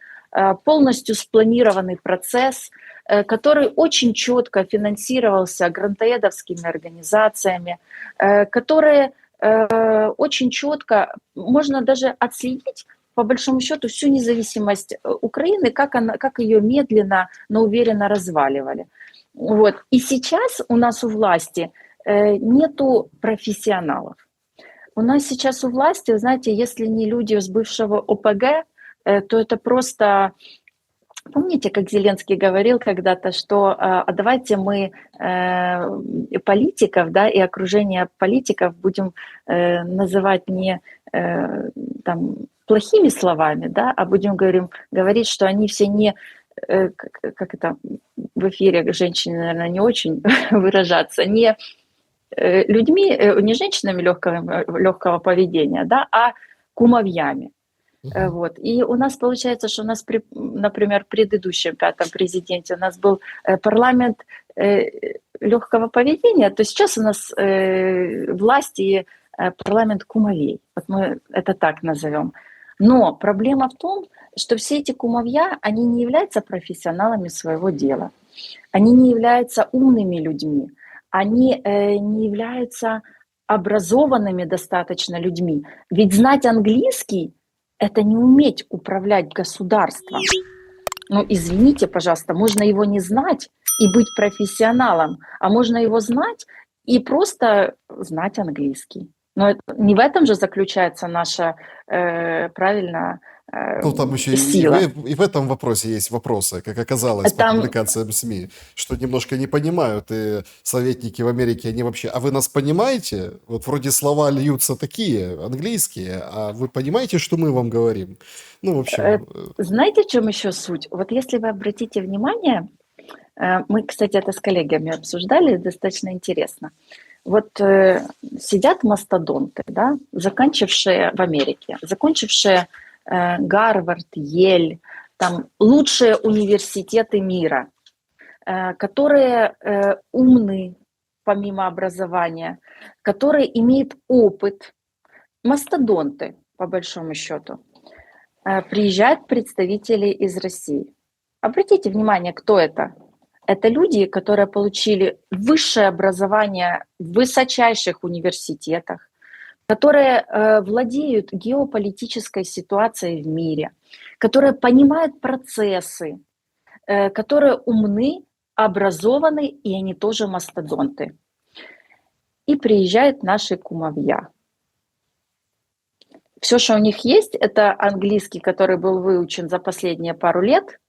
полностью спланированный процесс, который очень четко финансировался грантоедовскими организациями, которые очень четко, можно даже отследить, по большому счету, всю независимость Украины, как ее медленно, но уверенно разваливали. Вот. И сейчас у нас у власти нету профессионалов. У нас сейчас у власти, знаете, если не люди с бывшего ОПГ, то это просто... Помните, как Зеленский говорил когда-то, что давайте мы политиков, да, и окружение политиков будем называть не там, плохими словами, да, а будем говорить, что они все не... Как это в эфире женщины, наверное, не очень выражаться, не людьми, не женщинами легкого поведения, да, а кумовьями. Вот. И у нас получается, что у нас, например, в предыдущем пятом президенте у нас был парламент легкого поведения, то сейчас у нас власть и парламент кумовей. Вот мы это так назовем. Но проблема в том, что все эти кумовья, они не являются профессионалами своего дела. Они не являются умными людьми. Они не являются образованными достаточно людьми. Ведь знать английский — это не уметь управлять государством. Ну, извините, пожалуйста, можно его не знать и быть профессионалом, а можно его знать и просто знать английский. Но не в этом же заключается наша, правильно, Ну, там еще сила. и в этом вопросе есть вопросы, как оказалось по Там публикациям СМИ, что немножко не понимают, и советники в Америке, они вообще, а вы нас понимаете? Вот вроде слова льются такие, английские, а вы понимаете, что мы вам говорим? Ну, в общем... Знаете, в чем еще суть? Вот если вы обратите внимание, мы, кстати, это с коллегами обсуждали, достаточно интересно. Вот сидят мастодонты, да, закончившие в Америке, закончившие Гарвард, Ель, там лучшие университеты мира, которые умны помимо образования, которые имеют опыт, мастодонты, по большому счету. Приезжают представители из России. Обратите внимание, кто это? Это люди, которые получили высшее образование в высочайших университетах, которые владеют геополитической ситуацией в мире, которые понимают процессы, которые умны, образованы, и они тоже мастодонты. И приезжают наши кумовья. Все, что у них есть, это английский, который был выучен за последние пару лет.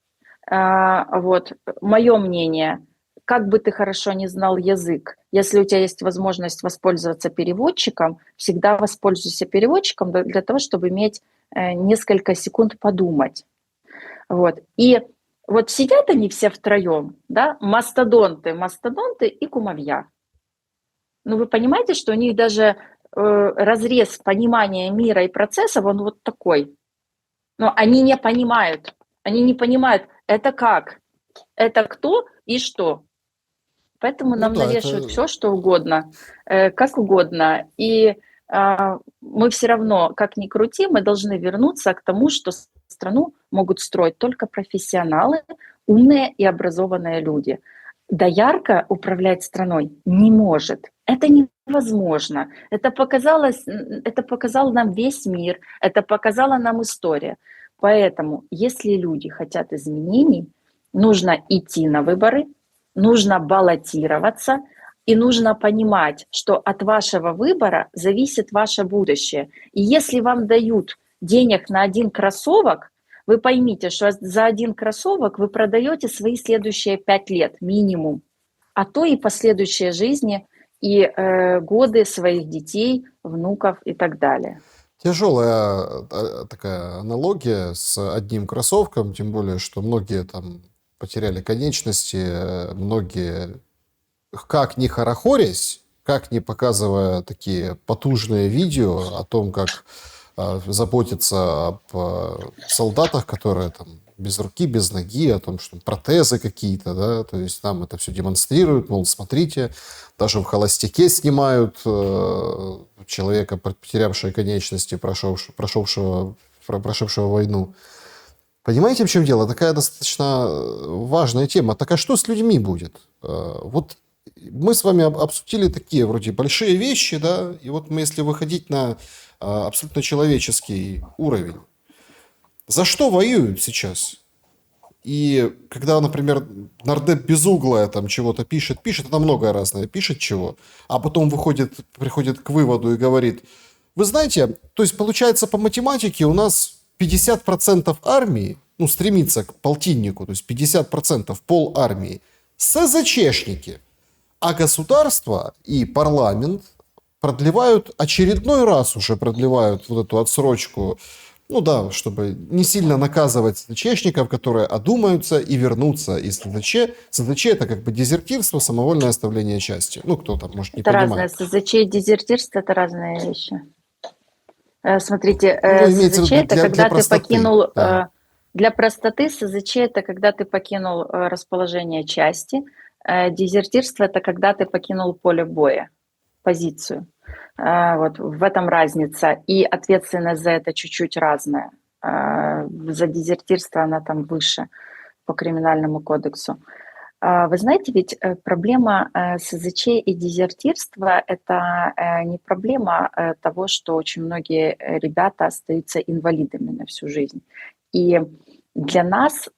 Вот. Мое мнение, как бы ты хорошо не знал язык, если у тебя есть возможность воспользоваться переводчиком, всегда воспользуйся переводчиком для того, чтобы иметь несколько секунд подумать. Вот. И вот сидят они все втроем, да, мастодонты и кумовья. Ну, вы понимаете, что у них даже разрез понимания мира и процессов, он вот такой. Но они не понимают, это как, это кто и что. Поэтому Ну нам да, навешивают это все, что угодно, как угодно. И мы все равно, как ни крути, мы должны вернуться к тому, что страну могут строить только профессионалы, умные и образованные люди. Доярка управлять страной не может. Это невозможно. Это показал нам весь мир, это показала нам история. Поэтому, если люди хотят изменений, нужно идти на выборы, нужно баллотироваться, и нужно понимать, что от вашего выбора зависит ваше будущее. И если вам дают денег на один кроссовок, вы поймите, что за один кроссовок вы продаете свои следующие 5 лет минимум, а то и последующие жизни и годы своих детей, внуков и так далее. тяжелая такая аналогия с одним кроссовком, тем более, что многие там потеряли конечности, многие, как ни хорохорясь, как ни показывая такие потужные видео о том, как заботиться об солдатах, которые там без руки, без ноги, о том, что протезы какие-то, да, то есть нам это все демонстрируют, мол, смотрите, даже в «Холостяке» снимают человека, потерявшего конечности, прошедшего войну. Понимаете, в чем дело? Такая достаточно важная тема. Так а что с людьми будет? Вот мы с вами обсудили такие вроде большие вещи, да, и вот мы, если выходить на абсолютно человеческий уровень, за что воюют сейчас? И когда, например, нардеп Безуглая там чего-то пишет, это многое разное, пишет чего, а потом приходит к выводу и говорит, вы знаете, то есть получается по математике у нас 50% армии, ну, стремится к полтиннику, то есть 50% пол армии, СЗЧшники, а государство и парламент очередной раз уже продлевают вот эту отсрочку, ну да, чтобы не сильно наказывать СЗЧшников, которые одумаются и вернутся из СЗЧ. СЗЧ это как бы дезертирство, самовольное оставление части. Ну, кто там, может, не Это разное. понимает. СЗЧ и дезертирство – это разные вещи. Смотрите, Ну, имеется в СЗЧ – виду это для когда ты простоты. покинул… Да. Для простоты СЗЧ – это когда ты покинул расположение части. Дезертирство – это когда ты покинул поле боя, позицию. Вот в этом разница. И ответственность за это чуть-чуть разная. За дезертирство она там выше по криминальному кодексу. Вы знаете, ведь проблема СЗЧ и дезертирства – это не проблема того, что очень многие ребята остаются инвалидами на всю жизнь. И для нас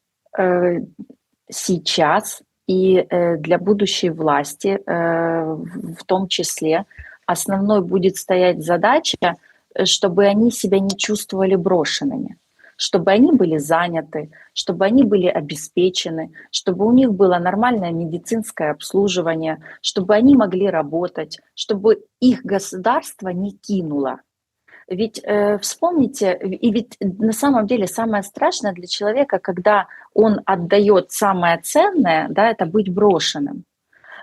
сейчас и для будущей власти в том числе основной будет стоять задача, чтобы они себя не чувствовали брошенными, чтобы они были заняты, чтобы они были обеспечены, чтобы у них было нормальное медицинское обслуживание, чтобы они могли работать, чтобы их государство не кинуло. Ведь вспомните, и ведь на самом деле самое страшное для человека, когда он отдает самое ценное, да, это быть брошенным.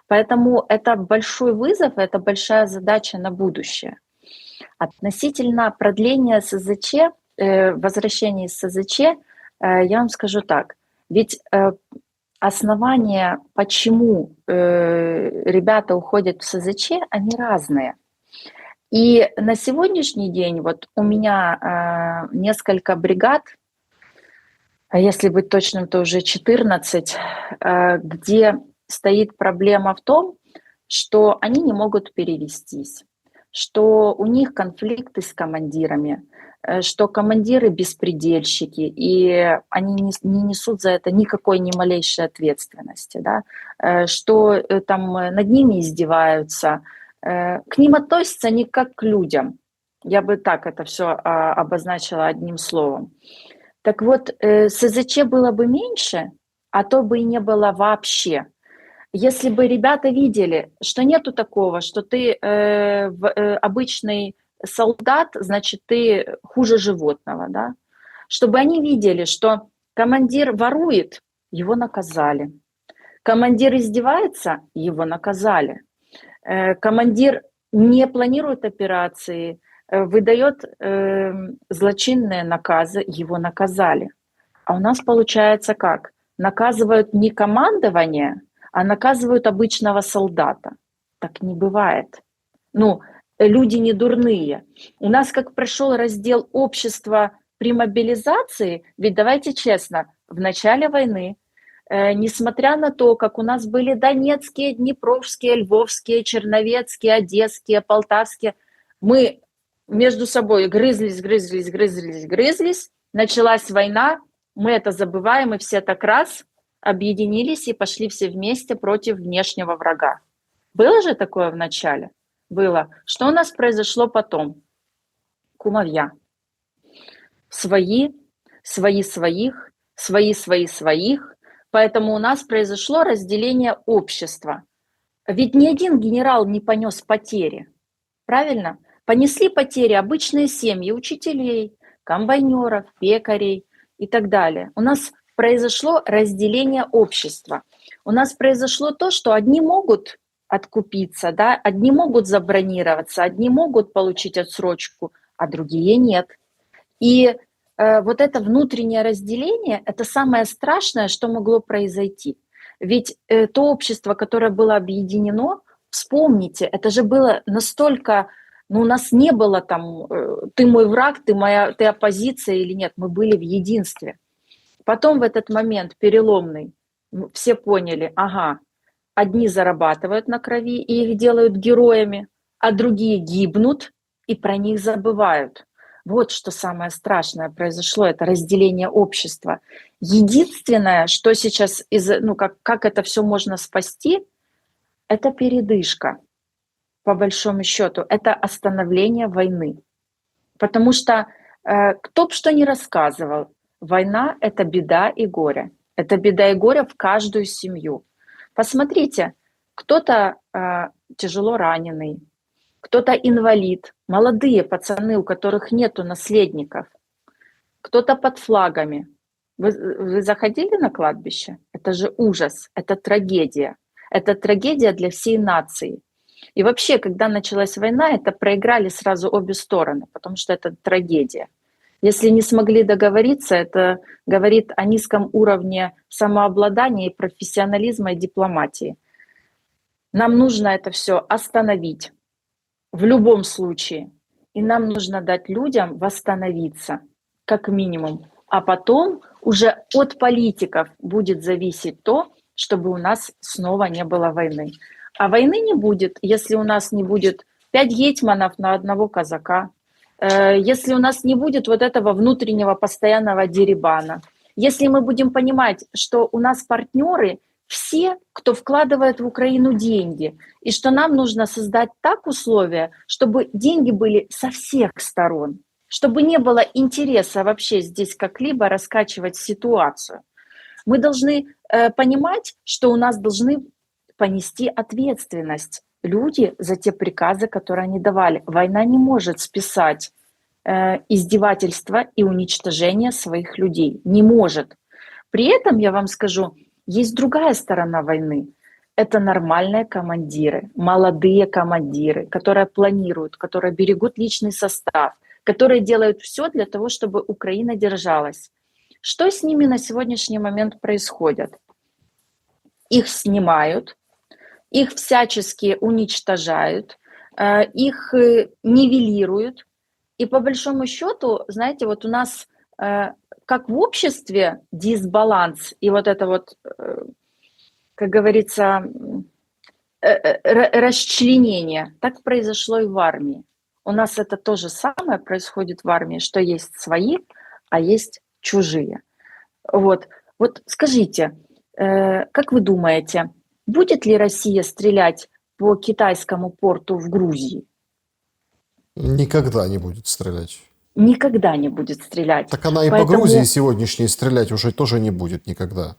Поэтому это большой вызов, это большая задача на будущее. Относительно продления СЗЧ, возвращения из СЗЧ, я вам скажу так. Ведь основания, почему ребята уходят в СЗЧ, они разные. И на сегодняшний день вот у меня несколько бригад, А если быть точным, то уже 14, где стоит проблема в том, что они не могут перевестись, что у них конфликты с командирами, что командиры беспредельщики, и они не несут за это никакой, ни малейшей ответственности, да, что там над ними издеваются, к ним относятся не как к людям. Я бы так это все обозначила одним словом. Так вот, СЗЧ было бы меньше, а то бы и не было вообще. Если бы ребята видели, что нету такого, что ты обычный солдат, значит, ты хуже животного, да? Чтобы они видели, что командир ворует, его наказали. Командир издевается, его наказали. Командир не планирует операции, выдает злочинные наказы, его наказали. А у нас получается как? Наказывают не командование, а наказывают обычного солдата. Так не бывает. Ну, люди не дурные. У нас как прошел раздел общества при мобилизации, ведь давайте честно, в начале войны, несмотря на то, как у нас были донецкие, днепровские, львовские, черновецкие, одесские, полтавские, мы между собой грызлись, началась война, мы это забываем, и все так раз объединились и пошли все вместе против внешнего врага. Было же такое в начале? Было. Что у нас произошло потом? Кумовья. Свои, свои своих, свои своих. Поэтому у нас произошло разделение общества. Ведь ни один генерал не понес потери. Правильно? Понесли потери обычные семьи учителей, комбайнеров, пекарей и так далее. У нас произошло разделение общества. У нас произошло то, что одни могут откупиться, да, одни могут забронироваться, одни могут получить отсрочку, а другие нет. И вот это внутреннее разделение – это самое страшное, что могло произойти. Ведь то общество, которое было объединено, вспомните, это же было настолько, ну, у нас не было там «ты мой враг, ты оппозиция» или нет, мы были в единстве. Потом в этот момент переломный все поняли, ага, одни зарабатывают на крови и их делают героями, а другие гибнут и про них забывают. Вот что самое страшное произошло, это разделение общества. Единственное, что сейчас, как это все можно спасти, это передышка, по большому счету, это остановление войны. Потому что кто бы что ни рассказывал, война – это беда и горе. Это беда и горе в каждую семью. Посмотрите, кто-то тяжело раненый, кто-то инвалид, молодые пацаны, у которых нету наследников, кто-то под флагами. Вы заходили на кладбище? Это же ужас, это трагедия. Это трагедия для всей нации. И вообще, когда началась война, это проиграли сразу обе стороны, потому что это трагедия. Если не смогли договориться, это говорит о низком уровне самообладания и профессионализма и дипломатии. Нам нужно это все остановить в любом случае. И нам нужно дать людям восстановиться, как минимум. А потом уже от политиков будет зависеть то, чтобы у нас снова не было войны. А войны не будет, если у нас не будет 5 гетьманов на одного казака, если у нас не будет вот этого внутреннего постоянного дерибана, если мы будем понимать, что у нас партнеры все, кто вкладывает в Украину деньги, и что нам нужно создать так условия, чтобы деньги были со всех сторон, чтобы не было интереса вообще здесь как-либо раскачивать ситуацию. Мы должны понимать, что у нас должны понести ответственность люди за те приказы, которые они давали. Война не может списать издевательства и уничтожение своих людей. Не может. При этом, я вам скажу, есть другая сторона войны. Это нормальные командиры, молодые командиры, которые планируют, которые берегут личный состав, которые делают все для того, чтобы Украина держалась. Что с ними на сегодняшний момент происходит? Их снимают, их всячески уничтожают, их нивелируют. И по большому счету, знаете, вот у нас как в обществе дисбаланс и вот это вот, как говорится, расчленение, так произошло и в армии. У нас это то же самое происходит в армии, что есть свои, а есть чужие. Вот, вот скажите, как вы думаете, будет ли Россия стрелять по китайскому порту в Грузии? Никогда не будет стрелять. Никогда не будет стрелять. Так она и по Грузии Поэтому сегодняшней стрелять уже тоже не будет никогда.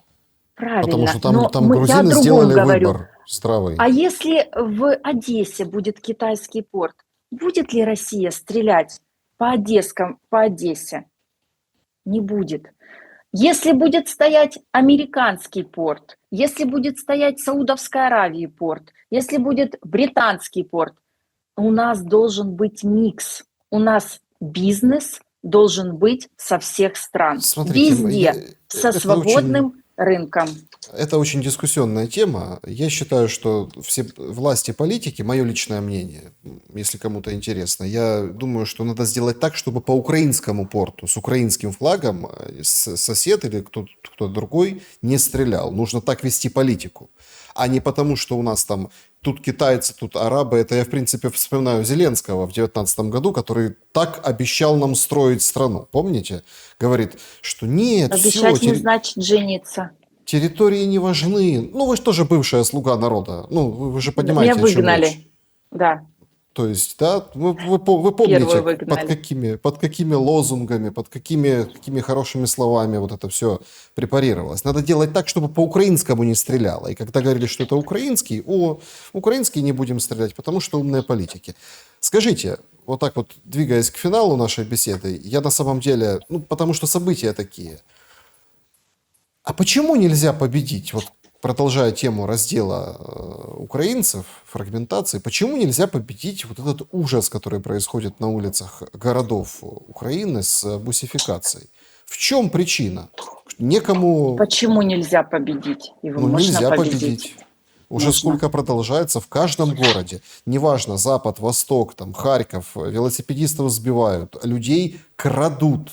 Потому правильно, что но там я о грузины другом сделали говорю. выбор здравый. А если в Одессе будет китайский порт, будет ли Россия стрелять по Одессе? Не будет. Если будет стоять американский порт, если будет стоять Саудовской Аравии порт, если будет британский порт, у нас должен быть микс. У нас бизнес должен быть со всех стран. Смотрите, Везде. Со свободным рынком. это очень дискуссионная тема. Я считаю, что все власти политики, мое личное мнение, если кому-то интересно, я думаю, что надо сделать так, чтобы по украинскому порту с украинским флагом сосед или кто-то другой не стрелял. Нужно так вести политику, а не потому, что у нас там тут китайцы, тут арабы. Это я, в принципе, вспоминаю Зеленского в 2019 году, который так обещал нам строить страну. Помните? Говорит, что нет, все, Обещать не значит жениться. территории не важны. Ну, вы же тоже бывшая слуга народа. Ну, вы же Меня понимаете, о чем выгнали. речь. Да, То есть, да, вы помните, первую выгнали. под какими лозунгами, под какими хорошими словами вот это все препарировалось. Надо делать так, чтобы по украинскому не стреляло. И когда говорили, что это украинский, украинский не будем стрелять, потому что умные политики. Скажите, вот так вот, двигаясь к финалу нашей беседы, я на самом деле, ну, потому что события такие. А почему нельзя победить? Вот продолжая тему раздела украинцев, фрагментации, почему нельзя победить вот этот ужас, который происходит на улицах городов Украины с бусификацией? В чем причина? Некому, Почему нельзя победить? Его ну, можно нельзя победить. победить. Уже Можно. сколько продолжается в каждом городе. Неважно, Запад, Восток, там, Харьков, велосипедистов сбивают, людей крадут,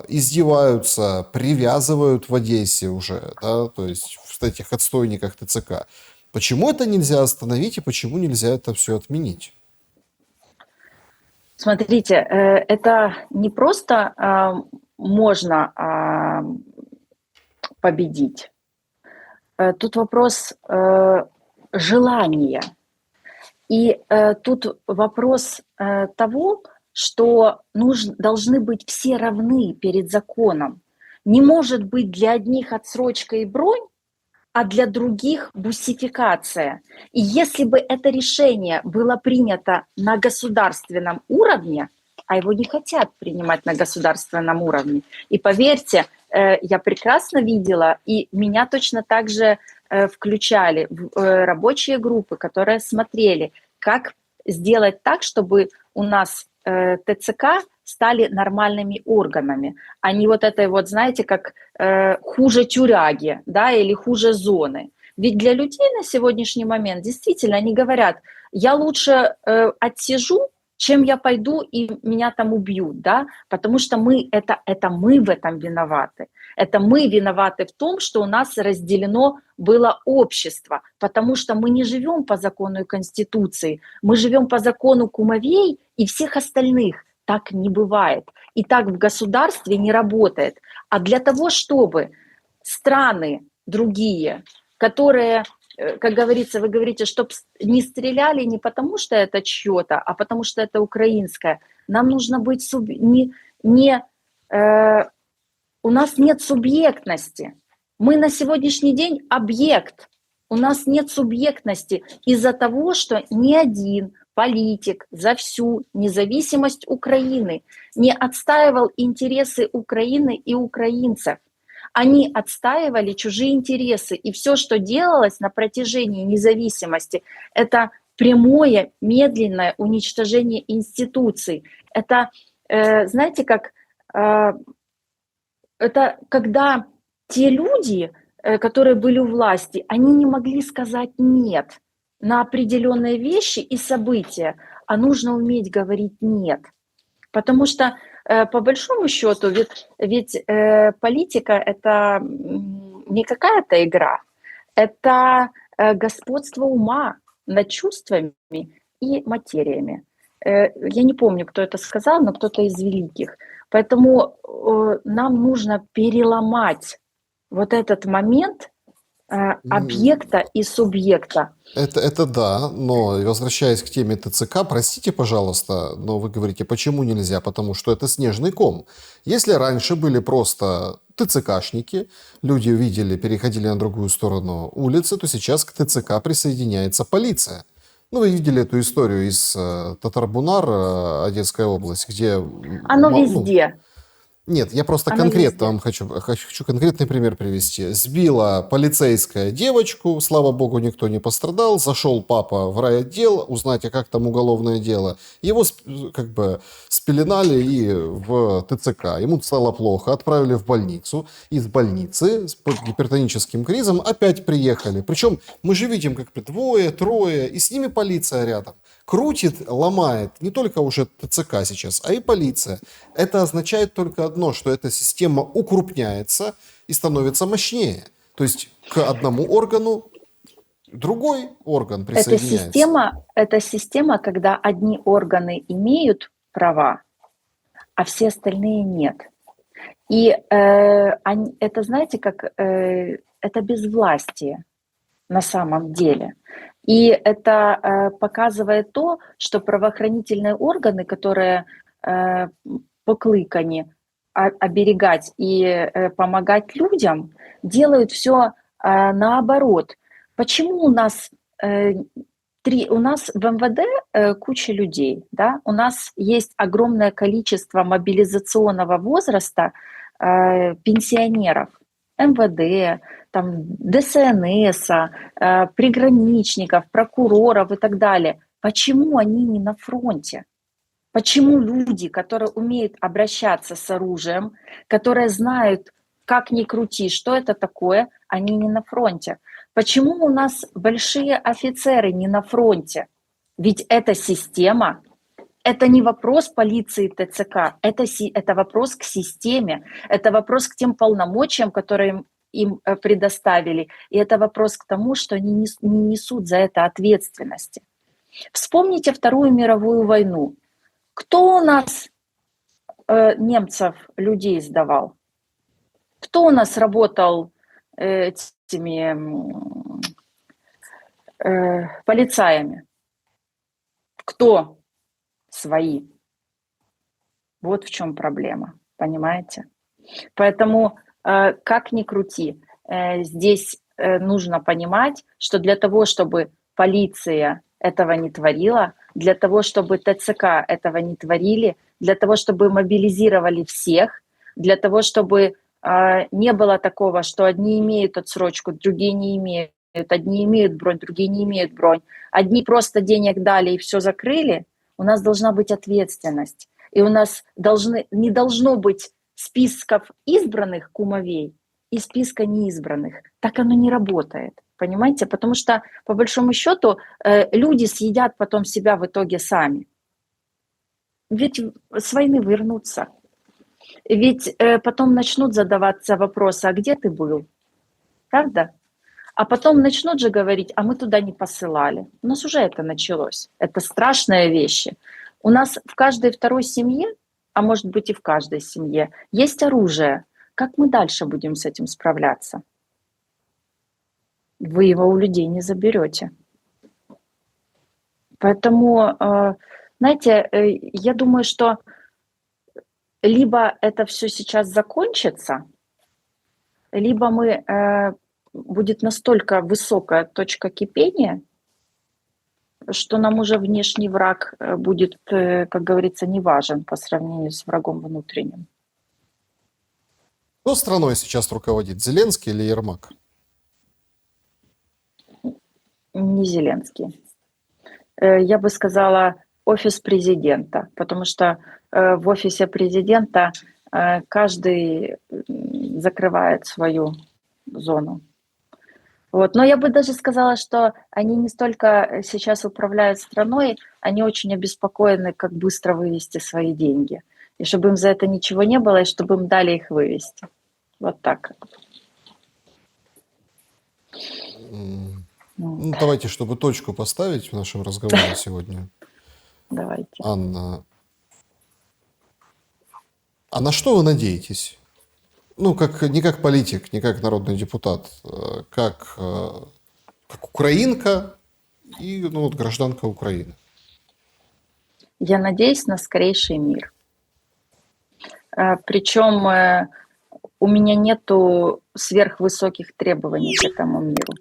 издеваются, привязывают в Одессе уже, да, то есть в этих отстойниках ТЦК. Почему это нельзя остановить и почему нельзя это все отменить? Смотрите, это не просто можно победить. Тут вопрос желания. И тут вопрос того, что должны быть все равны перед законом. Не может быть для одних отсрочка и бронь, а для других бусификация. И если бы это решение было принято на государственном уровне, а его не хотят принимать на государственном уровне. И поверьте, я прекрасно видела, и меня точно так же включали в рабочие группы, которые смотрели, как сделать так, чтобы у нас ТЦК стали нормальными органами, а не вот этой вот, знаете, как хуже тюряги, да, или хуже зоны. Ведь для людей на сегодняшний момент действительно они говорят, я лучше отсижу, чем я пойду и меня там убьют, да, потому что это мы в этом виноваты. Это мы виноваты в том, что у нас разделено было общество, потому что мы не живем по закону и Конституции, мы живем по закону кумовей и всех остальных. Так не бывает. И так в государстве не работает. А для того, чтобы страны другие, которые, как говорится, вы говорите, чтобы не стреляли не потому, что это чьё-то, а потому что это украинское, нам нужно быть у нас нет субъектности. Мы на сегодняшний день объект. У нас нет субъектности из-за того, что ни один политик за всю независимость Украины не отстаивал интересы Украины и украинцев. Они отстаивали чужие интересы. И все, что делалось на протяжении независимости, это прямое, медленное уничтожение институций. Это, знаете, как... Это когда те люди, которые были у власти, они не могли сказать «нет» на определенные вещи и события, а нужно уметь говорить «нет». Потому что по большому счету, ведь политика это не какая-то игра, это господство ума над чувствами и материями. Я не помню, кто это сказал, но кто-то из великих. Поэтому нам нужно переломать вот этот момент объекта и субъекта. Это да, но возвращаясь к теме ТЦК, простите, пожалуйста, но вы говорите, почему нельзя? Потому что это снежный ком. Если раньше были просто ТЦКшники, люди увидели, переходили на другую сторону улицы, то сейчас к ТЦК присоединяется полиция. Ну, вы видели эту историю из Татарбунар, Одесская область, где... Оно Ну, везде. нет, я просто Оно конкретно везде. вам хочу конкретный пример привести. Сбила полицейская девочку, слава богу, никто не пострадал. Зашел папа в райотдел узнать, а как там уголовное дело. Его как бы спеленали и в ТЦК. Ему стало плохо, отправили в больницу. Из больницы с гипертоническим кризом опять приехали. Причем мы же видим, как двое, трое, и с ними полиция рядом. Крутит, ломает не только уже ТЦК сейчас, а и полиция. Это означает только одно, что эта система укрупняется и становится мощнее. То есть к одному органу другой орган присоединяется. Это система, когда одни органы имеют права, а все остальные нет. И это, знаете, как это безвластие на самом деле. И это показывает то, что правоохранительные органы, которые покликаны оберегать и помогать людям, делают все наоборот. Почему у нас у нас в МВД куча людей, да? У нас есть огромное количество мобилизационного возраста пенсионеров, МВД, там, ДСНС, приграничников, прокуроров и так далее. Почему они не на фронте? Почему люди, которые умеют обращаться с оружием, которые знают, как ни крути, что это такое, они не на фронте? Почему у нас большие офицеры не на фронте? Ведь эта система, это не вопрос полиции ТЦК, это вопрос к системе, это вопрос к тем полномочиям, которые им предоставили, и это вопрос к тому, что они не несут за это ответственности. Вспомните Вторую мировую войну. Кто у нас немцев людей сдавал? Кто у нас работал этими полицаями? Кто? Свои. Вот в чем проблема, понимаете? Поэтому, как ни крути, здесь нужно понимать, что для того, чтобы полиция этого не творила, для того, чтобы ТЦК этого не творили, для того, чтобы мобилизировали всех, для того, чтобы не было такого, что одни имеют отсрочку, другие не имеют, одни имеют бронь, другие не имеют бронь, одни просто денег дали и все закрыли, у нас должна быть ответственность. И у нас не должно быть списков избранных кумовей и списка неизбранных. Так оно не работает. Понимаете? Потому что, по большому счету, люди съедят потом себя в итоге сами. Ведь с войны вернутся. Ведь потом начнут задаваться вопросы, а где ты был? Правда? А потом начнут же говорить, а мы туда не посылали. У нас уже это началось. Это страшные вещи. У нас в каждой второй семье, а может быть и в каждой семье, есть оружие. Как мы дальше будем с этим справляться? Вы его у людей не заберете. Поэтому, знаете, я думаю, что либо это все сейчас закончится, либо будет настолько высокая точка кипения, что нам уже внешний враг будет, как говорится, не важен по сравнению с врагом внутренним. Кто страной сейчас руководит, Зеленский или Ермак? Не Зеленский. Я бы сказала, офис президента, потому что в офисе президента каждый закрывает свою зону. Вот. Но я бы даже сказала, что они не столько сейчас управляют страной, они очень обеспокоены, как быстро вывести свои деньги. И чтобы им за это ничего не было, и чтобы им дали их вывести. Вот так. Вот. Ну, давайте, чтобы точку поставить в нашем разговоре сегодня, Давайте. Анна, а на что вы надеетесь? Ну, не как политик, не как народный депутат, как украинка и вот, гражданка Украины. Я надеюсь на скорейший мир. Причем у меня нету сверхвысоких требований к этому миру.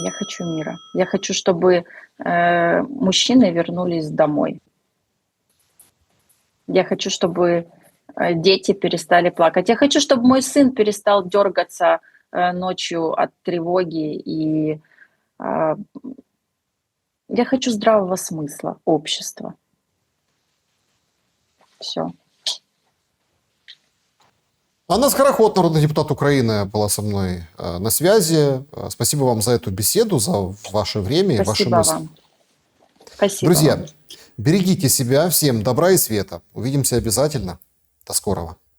Я хочу мира. Я хочу, чтобы мужчины вернулись домой. Я хочу, чтобы дети перестали плакать. Я хочу, чтобы мой сын перестал дергаться ночью от тревоги. И я хочу здравого смысла, общества. Все. Анна Скороход, народный депутат Украины, была со мной на связи. Спасибо вам за эту беседу, за ваше время и ваши Спасибо мысли. вам. Спасибо Друзья, вам. берегите себя, всем добра и света. Увидимся обязательно. До скорого.